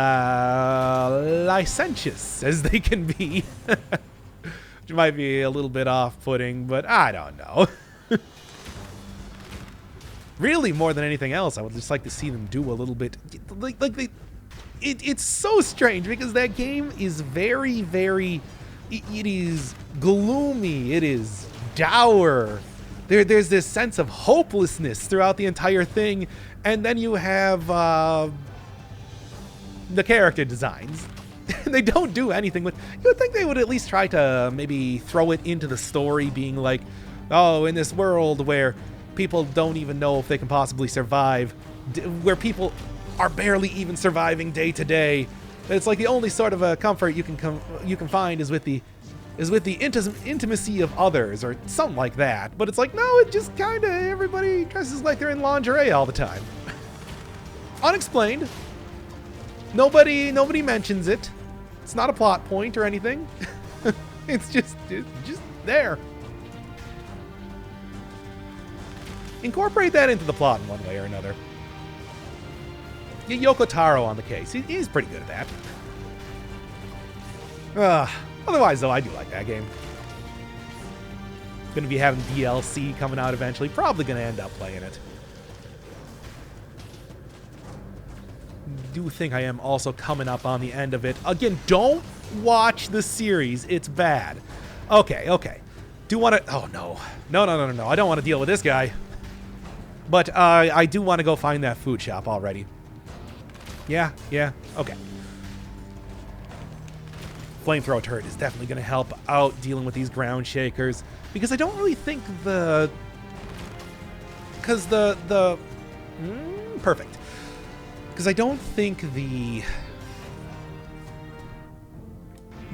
licentious as they can be. Which might be a little bit off-putting, but I don't know. Really, more than anything else, I would just like to see them do a little bit... It's so strange, because that game is very, very... It is gloomy. It is dour. There's this sense of hopelessness throughout the entire thing, and then you have the character designs. They don't do anything with... You would think they would at least try to maybe throw it into the story, being like, oh, in this world where people don't even know if they can possibly survive, where people are barely even surviving day to day, it's like the only sort of a comfort you can find is with the intimacy of others, or something like that. But it's like, no, it just kind of, everybody dresses like they're in lingerie all the time. Unexplained. Nobody mentions it. It's not a plot point or anything. It's just there. Incorporate that into the plot in one way or another. Get Yoko Taro on the case. He's pretty good at that. Otherwise, though, I do like that game. Going to be having DLC coming out eventually. Probably going to end up playing it. do think I am also coming up on the end of it. Again, don't watch the series. It's bad. Okay, okay. Do want to... Oh, no. No. I don't want to deal with this guy. But I do want to go find that food shop already. Yeah. Okay. Flamethrower Turret is definitely going to help out dealing with these ground shakers. Because I don't really think the... Because perfect. Because I don't think the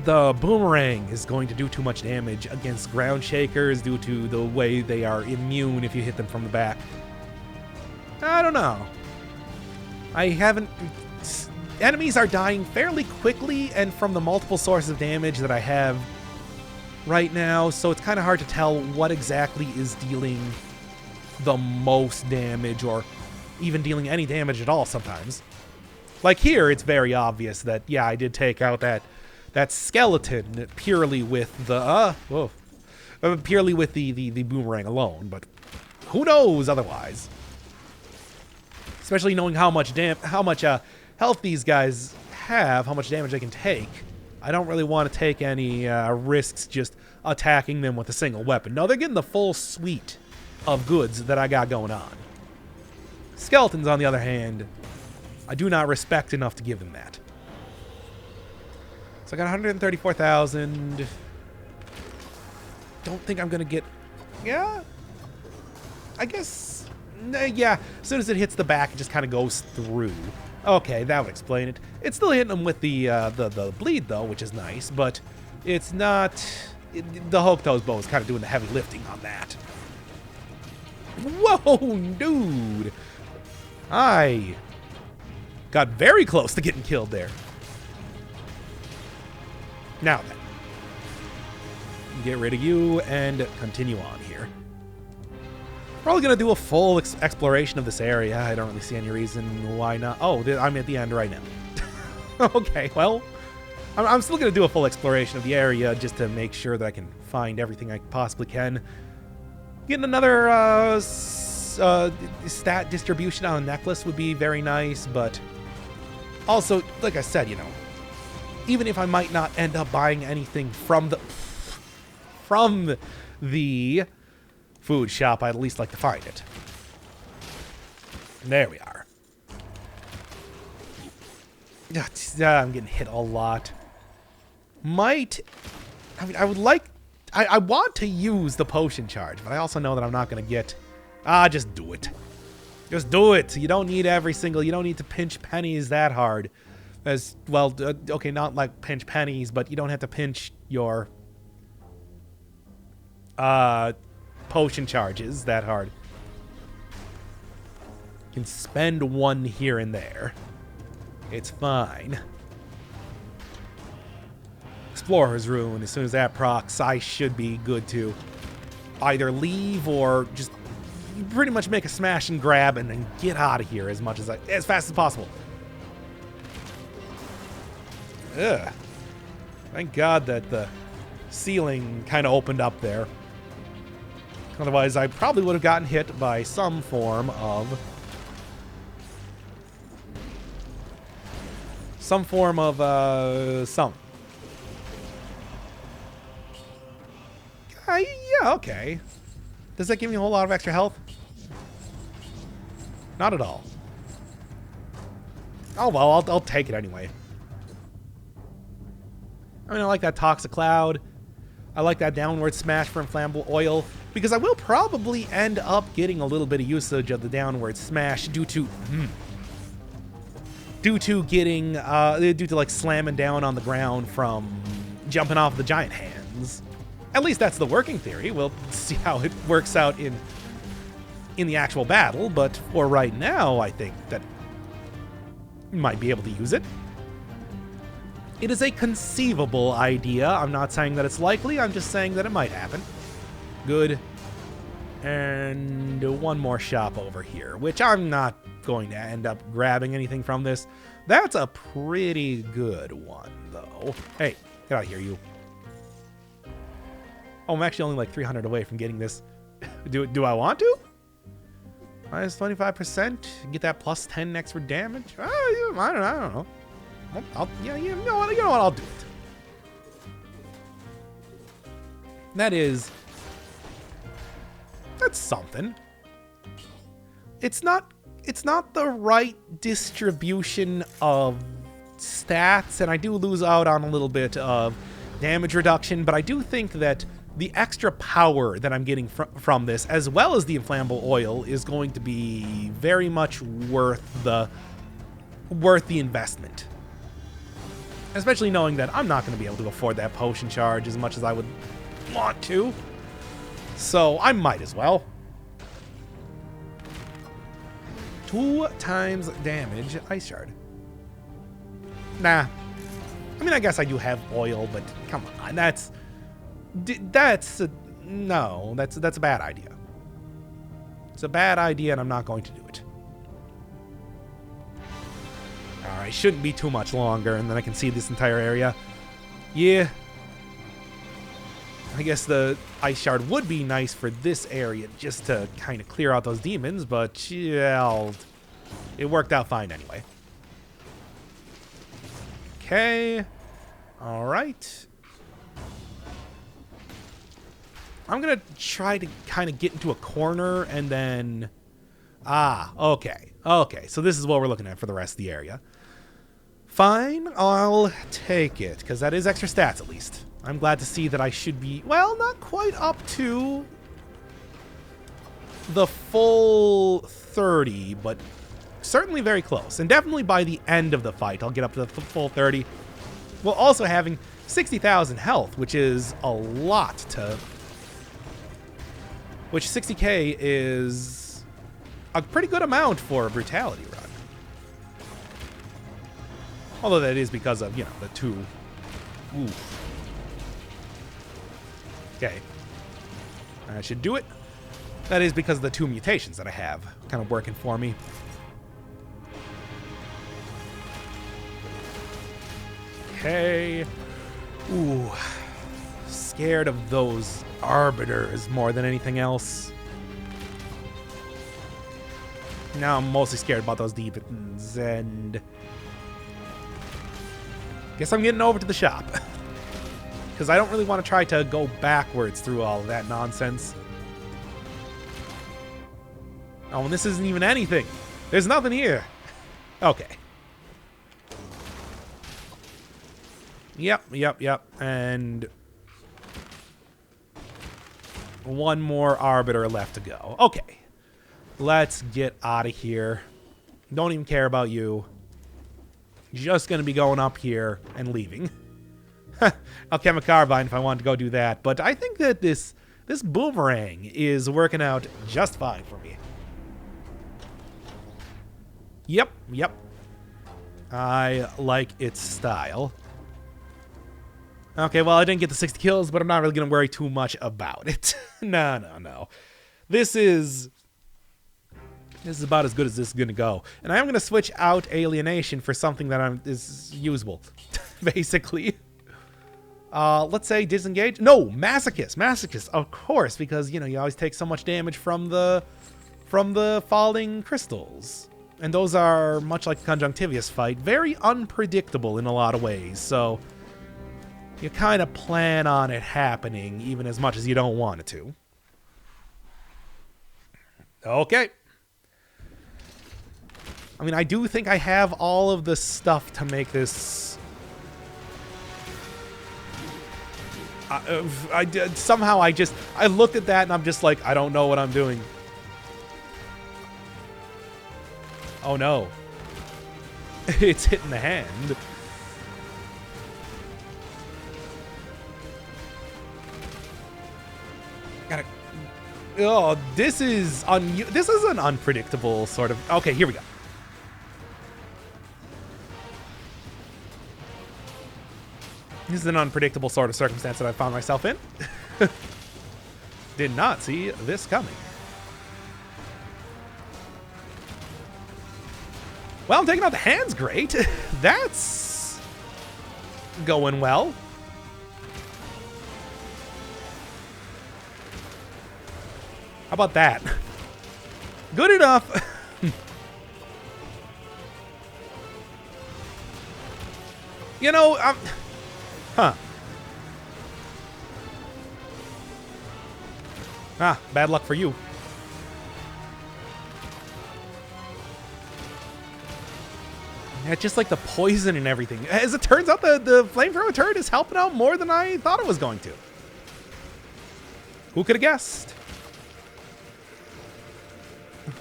boomerang is going to do too much damage against ground shakers due to the way they are immune if you hit them from the back. I don't know. I haven't... Enemies are dying fairly quickly and from the multiple sources of damage that I have right now, so it's kind of hard to tell what exactly is dealing the most damage or even dealing any damage at all sometimes. Like here, it's very obvious that, yeah, I did take out that skeleton purely with the purely with the boomerang alone, but who knows otherwise? Especially knowing how much health these guys have, how much damage they can take. I don't really want to take any risks just attacking them with a single weapon. No, they're getting the full suite of goods that I got going on. Skeletons, on the other hand, I do not respect enough to give them that. So I got 134,000. Don't think I'm going to get... Yeah? I guess... Yeah, as soon as it hits the back, it just kind of goes through. Okay, that would explain it. It's still hitting them with the bleed, though, which is nice, but it's not... The Hokuto's bow is kind of doing the heavy lifting on that. Whoa, dude! I got very close to getting killed there. Now then. Get rid of you and continue on here. Probably going to do a full exploration of this area. I don't really see any reason why not. Oh, I'm at the end right now. Okay, well, I'm still going to do a full exploration of the area just to make sure that I can find everything I possibly can. Getting another stat distribution on a necklace would be very nice, but also, like I said, you know, even if I might not end up buying anything from the food shop, I'd at least like to find it. There we are. I'm getting hit a lot. I would like... I want to use the potion charge, but I also know that I'm not going to get... just do it. Just do it. You don't need you don't need to pinch pennies that hard. As well, okay, not like pinch pennies, but you don't have to pinch your potion charges that hard. You can spend one here and there. It's fine. Explorer's Rune, as soon as that procs, I should be good to either leave or just pretty much make a smash and grab and then get out of here as fast as possible. Ugh. Thank God that the ceiling kind of opened up there. Otherwise, I probably would have gotten hit by some form of... Yeah, okay. Does that give me a whole lot of extra health? Not at all. Oh, well, I'll take it anyway. I mean, I like that Toxic Cloud. I like that downward smash for Inflammable Oil, because I will probably end up getting a little bit of usage of the downward smash due to like slamming down on the ground from jumping off the giant hands. At least that's the working theory. We'll see how it works out in the actual battle, but for right now, I think that you might be able to use it. It is a conceivable idea. I'm not saying that it's likely. I'm just saying that it might happen. Good. And one more shop over here, which I'm not going to end up grabbing anything from this. That's a pretty good one, though. Hey, get out of here, you. Oh, I'm actually only like 300 away from getting this. Do I want to? Minus 25%. Get that plus 10 extra damage. I don't know. Yeah, you know what? I'll do it. That's something. It's not the right distribution of stats, and I do lose out on a little bit of damage reduction, but I do think that the extra power that I'm getting from this, as well as the inflammable oil, is going to be very much worth the investment. Especially knowing that I'm not going to be able to afford that potion charge as much as I would want to. So I might as well. 2 times damage, Ice Shard. Nah. I mean, I guess I do have oil, but come on, that's a bad idea. It's a bad idea, and I'm not going to do it. All right, shouldn't be too much longer, and then I can see this entire area. Yeah. I guess the Ice Shard would be nice for this area just to kind of clear out those demons, but yeah, it worked out fine anyway. Okay. All right. I'm going to try to kind of get into a corner and then... okay. Okay, so this is what we're looking at for the rest of the area. Fine, I'll take it, because that is extra stats at least. I'm glad to see that I should be, well, not quite up to the full 30, but certainly very close. And definitely by the end of the fight, I'll get up to the full 30. While also having 60,000 health, which is a lot to... Which 60k is a pretty good amount for a Brutality run. Although that is because of, you know, the 2... Ooh. Okay. I should do it. That is because of the 2 mutations that I have kind of working for me. Okay. Ooh. Scared of those arbiters more than anything else. Now I'm mostly scared about those demons, and... Guess I'm getting over to the shop. Because I don't really want to try to go backwards through all of that nonsense. Oh, and this isn't even anything. There's nothing here. Okay. Yep. And... one more arbiter left to go. Okay. Let's get out of here. Don't even care about you. Just going to be going up here and leaving. Alchemic Carbine if I want to go do that. But I think that this boomerang is working out just fine for me. Yep. I like its style. Okay, well, I didn't get the 60 kills, but I'm not really going to worry too much about it. No. This is about as good as this is going to go. And I am going to switch out Alienation for something that is usable, basically. Let's say Disengage. No, Masochist. Masochist, of course, because, you know, you always take so much damage from the falling crystals. And those are, much like the Conjunctivius fight, very unpredictable in a lot of ways. So... you kind of plan on it happening, even as much as you don't want it to. Okay. I mean, I do think I have all of the stuff to make this... somehow I looked at that and I'm just like, I don't know what I'm doing. Oh no. It's hitting the hand. Oh, this is an unpredictable sort of... Okay, here we go. This is an unpredictable sort of circumstance that I found myself in. Did not see this coming. Well, I'm taking out the hands, great. That's going well. How about that? Good enough. You know, huh. Ah, bad luck for you. Yeah, just like the poison and everything. As it turns out, the Flamethrower Turret is helping out more than I thought it was going to. Who could have guessed?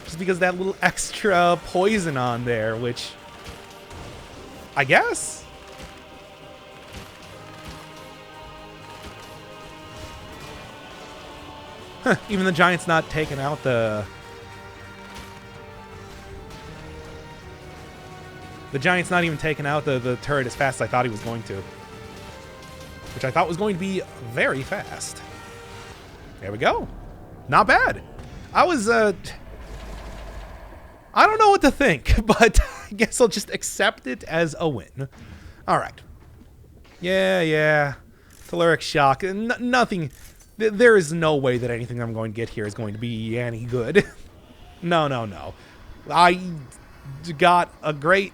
Just because that little extra poison on there, which... I guess? Huh, even the Giant's not taking out the... The Giant's not even taking out the turret as fast as I thought he was going to. Which I thought was going to be very fast. There we go. Not bad. I was, I don't know what to think, but I guess I'll just accept it as a win. All right. Yeah. Telluric Shock. Nothing... There is no way that anything I'm going to get here is going to be any good. No. I got a great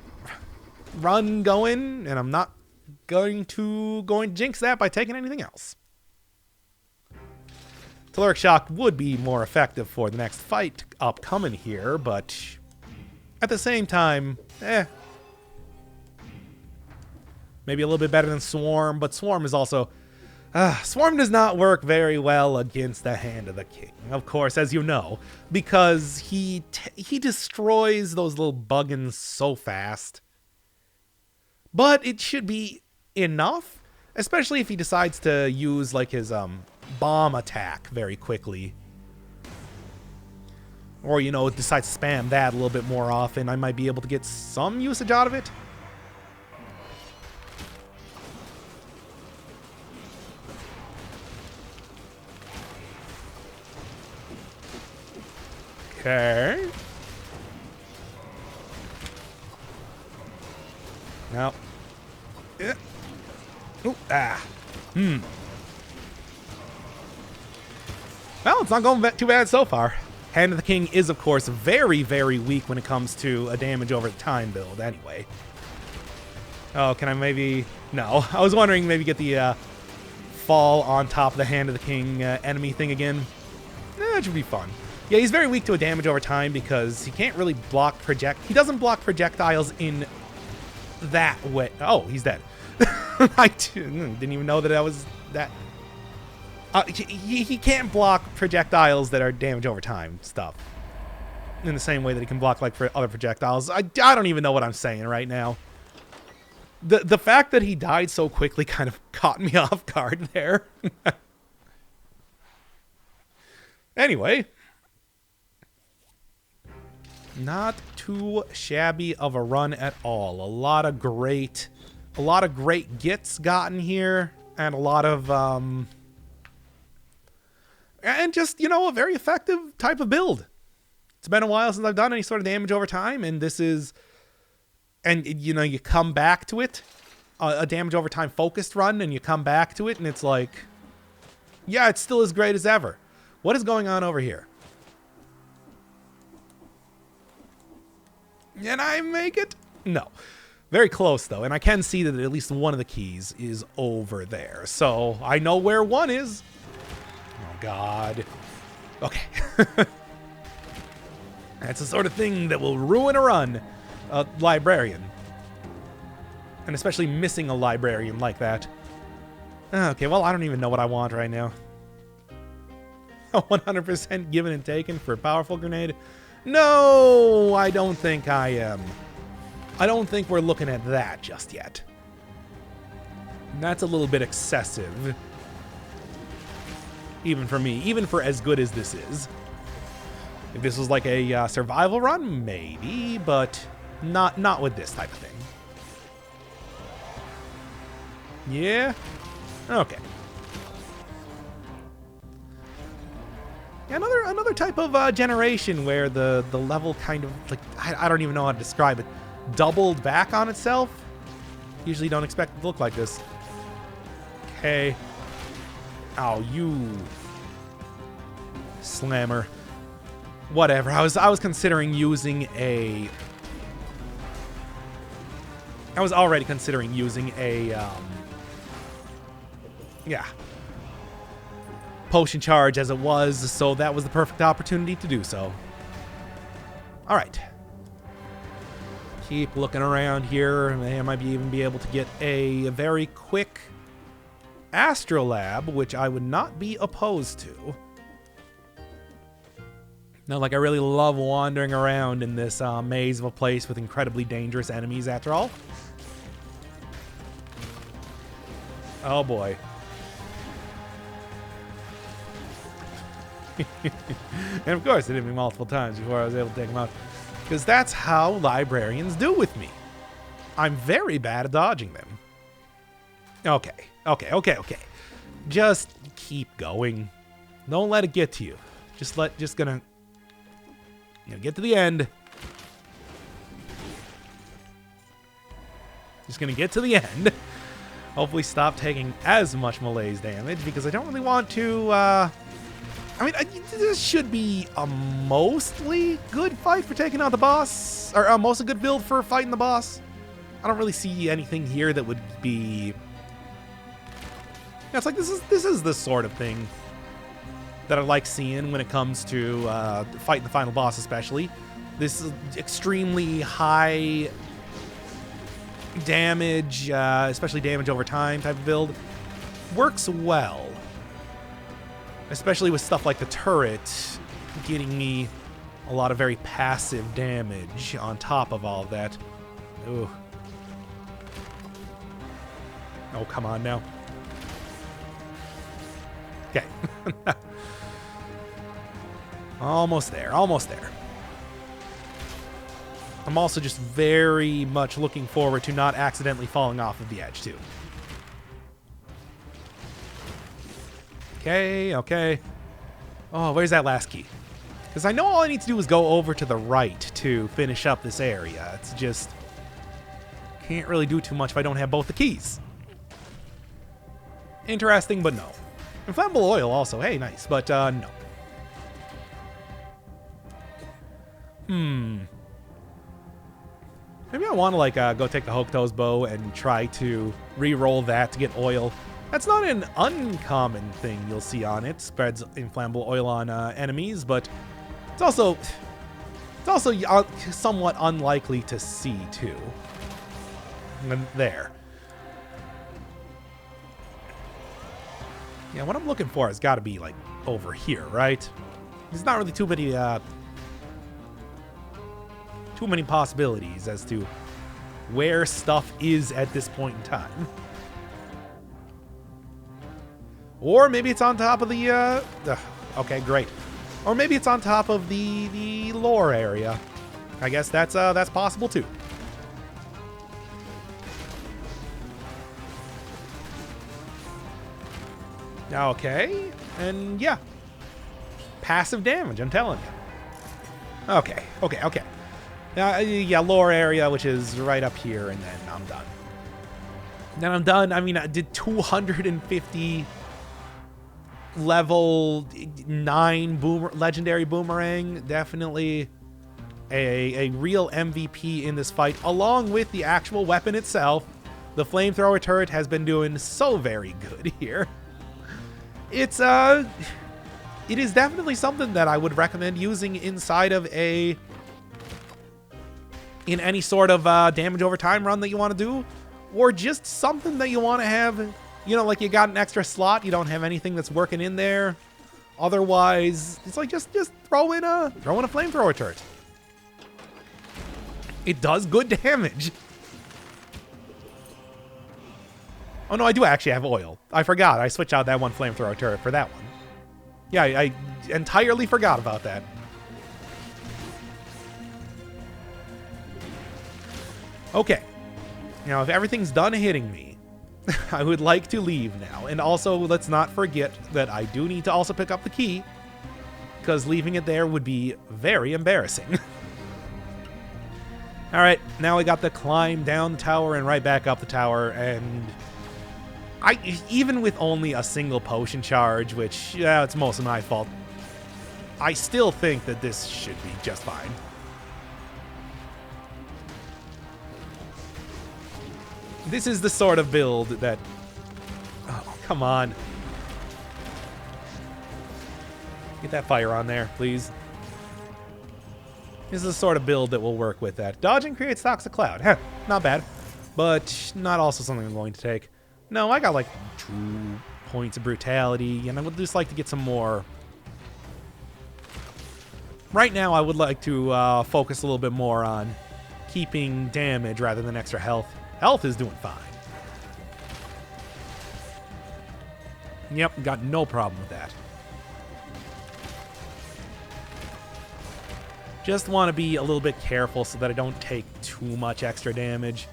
run going, and I'm not going to jinx that by taking anything else. Telluric Shock would be more effective for the next fight upcoming here, but at the same time, maybe a little bit better than Swarm, but Swarm is also... Swarm does not work very well against the Hand of the King, of course, as you know, because he destroys those little buggins so fast. But it should be enough, especially if he decides to use like his bomb attack very quickly. Or, you know, decides to spam that a little bit more often. I might be able to get some usage out of it. Okay. Now. Yeah. Ooh, Well, it's not going too bad so far. Hand of the King is, of course, very, very weak when it comes to a damage over time build anyway. Oh, can I maybe... No. I was wondering maybe get the fall on top of the Hand of the King enemy thing again. That should be fun. Yeah, he's very weak to a damage over time because he can't really block He doesn't block projectiles in that way. Oh, he's dead. I didn't even know that was that. He can't block projectiles that are damage over time stuff in the same way that he can block like for other projectiles. I don't even know what I'm saying right now. The fact that he died so quickly kind of caught me off guard there. Anyway. Not too shabby of a run at all. A lot of great gets gotten here, and a lot of and just, you know, a very effective type of build. It's been a while since I've done any sort of damage over time, and this is, and you know, you come back to it, a damage over time focused run, and you come back to it, and it's like, yeah, it's still as great as ever. What is going on over here? Can I make it? No. Very close, though. And I can see that at least one of the keys is over there. So I know where one is. Oh, God. Okay. That's the sort of thing that will ruin a run. A librarian. And especially missing a librarian like that. Okay, well, I don't even know what I want right now. 100% given and taken for a powerful grenade. No, I don't think I am. I don't think we're looking at that just yet. That's a little bit excessive. Even for me, even for as good as this is. If this was like a survival run, maybe, but not with this type of thing. Yeah? Okay. Another type of generation where the level kind of, like, I don't even know how to describe it, doubled back on itself. Usually don't expect it to look like this. Okay. Oh, you slammer. Whatever. I was considering using a... I was already considering using a... yeah. Potion charge as it was, so that was the perfect opportunity to do so. Alright. Keep looking around here. I might even be able to get a very quick Astrolab, which I would not be opposed to. No, like I really love wandering around in this maze of a place with incredibly dangerous enemies after all. Oh boy. And of course it hit me multiple times before I was able to take them out. Because that's how librarians do with me. I'm very bad at dodging them. Okay. Just keep going. Don't let it get to you. Just gonna get to the end. Just gonna get to the end. Hopefully stop taking as much malaise damage, because I don't really want to, I mean, this should be a mostly good fight for taking out the boss, or a mostly good build for fighting the boss. I don't really see anything here that would be... Yeah, it's like this is the sort of thing that I like seeing when it comes to fighting the final boss, especially. This is extremely high damage, especially damage over time type of build. Works well. Especially with stuff like the turret getting me a lot of very passive damage on top of all of that. Ooh. Oh, come on now. Okay. Almost there. I'm also just very much looking forward to not accidentally falling off of the edge, too. Okay. Oh, where's that last key? Because I know all I need to do is go over to the right to finish up this area. It's just... can't really do too much if I don't have both the keys. Interesting, but no. Inflammable oil also. Hey, nice. But, no. Maybe I want to, like, go take the Hokuto's bow and try to re-roll that to get oil. That's not an uncommon thing you'll see on it. Spreads inflammable oil on enemies, but it's also somewhat unlikely to see, too. And there. Yeah, what I'm looking for has got to be, like, over here, right? There's not really too many possibilities as to where stuff is at this point in time. Or maybe it's on top of the, okay, great. Or maybe it's on top of the lore area. I guess that's possible too. Okay, and yeah. Passive damage, I'm telling you. Okay. Yeah, lore area, which is right up here, and then I'm done. Then I'm done. I mean, I did 250 level 9 legendary boomerang. Definitely a real MVP in this fight, along with the actual weapon itself. The Flamethrower Turret has been doing so very good here. It is definitely something that I would recommend using inside of in any sort of damage over time run that you want to do, or just something that you want to have, you know, like you got an extra slot, you don't have anything that's working in there. Otherwise, it's like just throw in a Flamethrower Turret. It does good damage. Oh no, I do actually have oil. I forgot. I switched out that one Flamethrower Turret for that one. Yeah, I entirely forgot about that. Okay. Now, if everything's done hitting me, I would like to leave now. And also, let's not forget that I do need to also pick up the key, because leaving it there would be very embarrassing. All right, now I got to climb down the tower and right back up the tower, and even with only a single potion charge, which, yeah, it's mostly my fault. I still think that this should be just fine. This is the sort of build that... Oh, come on. Get that fire on there, please. This is the sort of build that will work with that. Dodging creates toxic cloud. Heh, not bad. But not also something I'm going to take. No, I got like 2 points of brutality, and I would just like to get some more. Right now, I would like to focus a little bit more on keeping damage rather than extra health. Health is doing fine. Yep, got no problem with that. Just want to be a little bit careful so that I don't take too much extra damage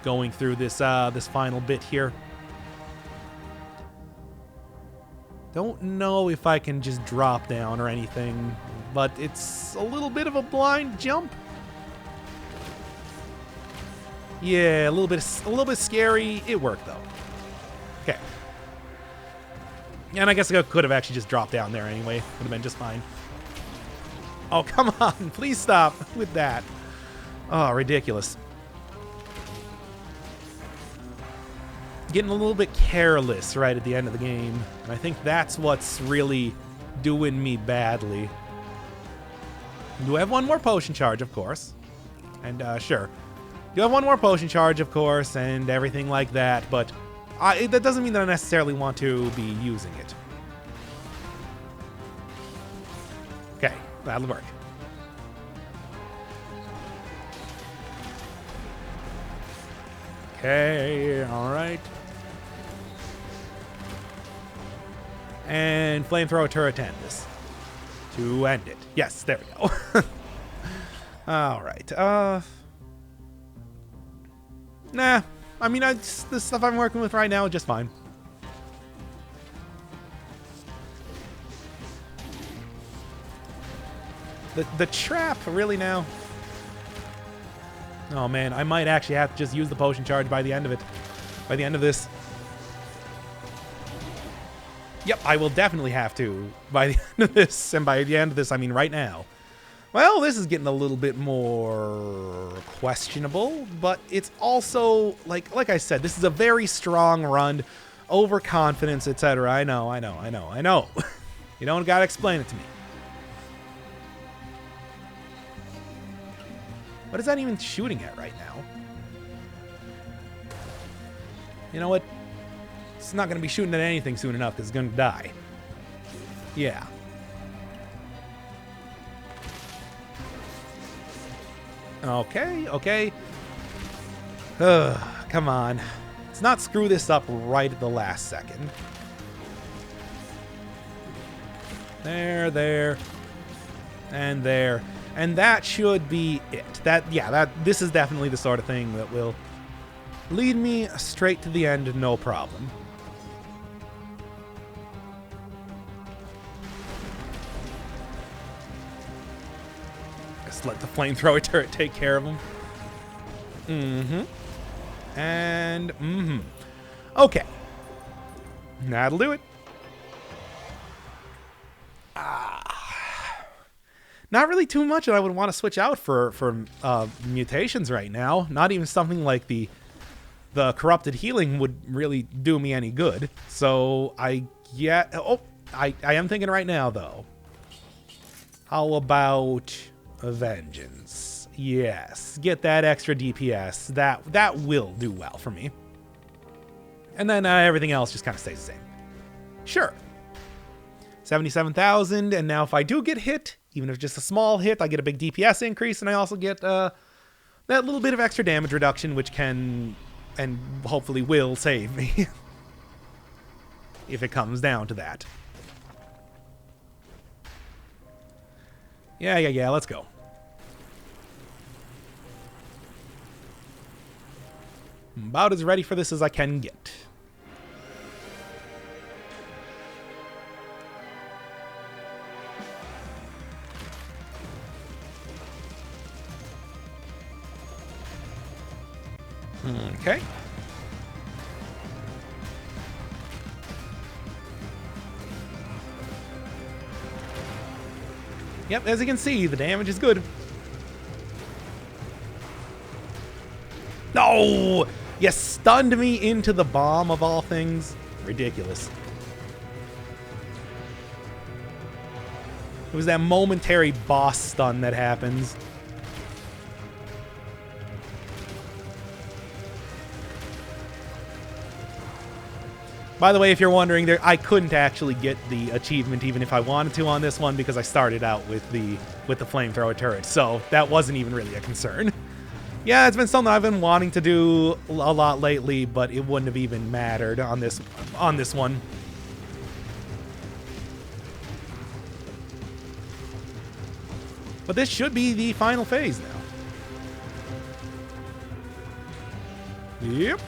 going through this this final bit here. Don't know if I can just drop down or anything, but it's a little bit of a blind jump. Yeah, a little bit scary. It worked though. Okay. And I guess I could have actually just dropped down there anyway. Would have been just fine. Oh, come on. Please stop with that. Oh, ridiculous. Getting a little bit careless right at the end of the game. And I think that's what's really doing me badly. Do I have one more potion charge, of course. And, sure. Do have one more potion charge, of course, and everything like that. But that doesn't mean that I necessarily want to be using it. Okay, that'll work. Okay, alright. And Flamethrower Turret to end this. To end it. Yes, there we go. Alright, nah, I mean, the stuff I'm working with right now is just fine. The trap, really now? Oh man, I might actually have to just use the potion charge by the end of it. By the end of this. Yep, I will definitely have to by the end of this. And by the end of this, I mean right now. Well, this is getting a little bit more questionable, but it's also, like I said, this is a very strong run, overconfidence, etc. I know. You don't gotta explain it to me. What is that even shooting at right now? You know what? It's not gonna be shooting at anything soon enough because it's gonna die. Yeah. Okay. Come on. Let's not screw this up right at the last second. There. And there. And that should be it. This is definitely the sort of thing that will lead me straight to the end, no problem. Let the Flamethrower Turret take care of him. And okay. That'll do it. Not really too much that I would want to switch out for mutations right now. Not even something like the corrupted healing would really do me any good. So I am thinking right now though. How about a vengeance? Yes, get that extra DPS. That will do well for me. And then everything else just kind of stays the same. Sure. 77,000, and now if I do get hit, even if just a small hit, I get a big DPS increase, and I also get that little bit of extra damage reduction, which can and hopefully will save me if it comes down to that. Yeah, let's go. I'm about as ready for this as I can get. Okay. Yep, as you can see, the damage is good. No! You stunned me into the bomb of all things. Ridiculous. It was that momentary boss stun that happens. By the way, if you're wondering, I couldn't actually get the achievement even if I wanted to on this one because I started out with the Flamethrower Turret, so that wasn't even really a concern. Yeah, it's been something I've been wanting to do a lot lately, but it wouldn't have even mattered on this one. But this should be the final phase now. Yep.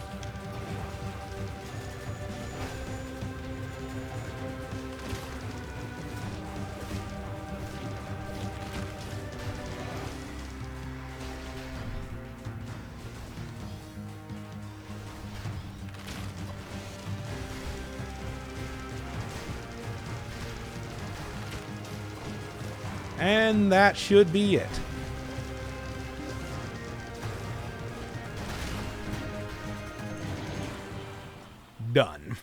And that should be it. Done.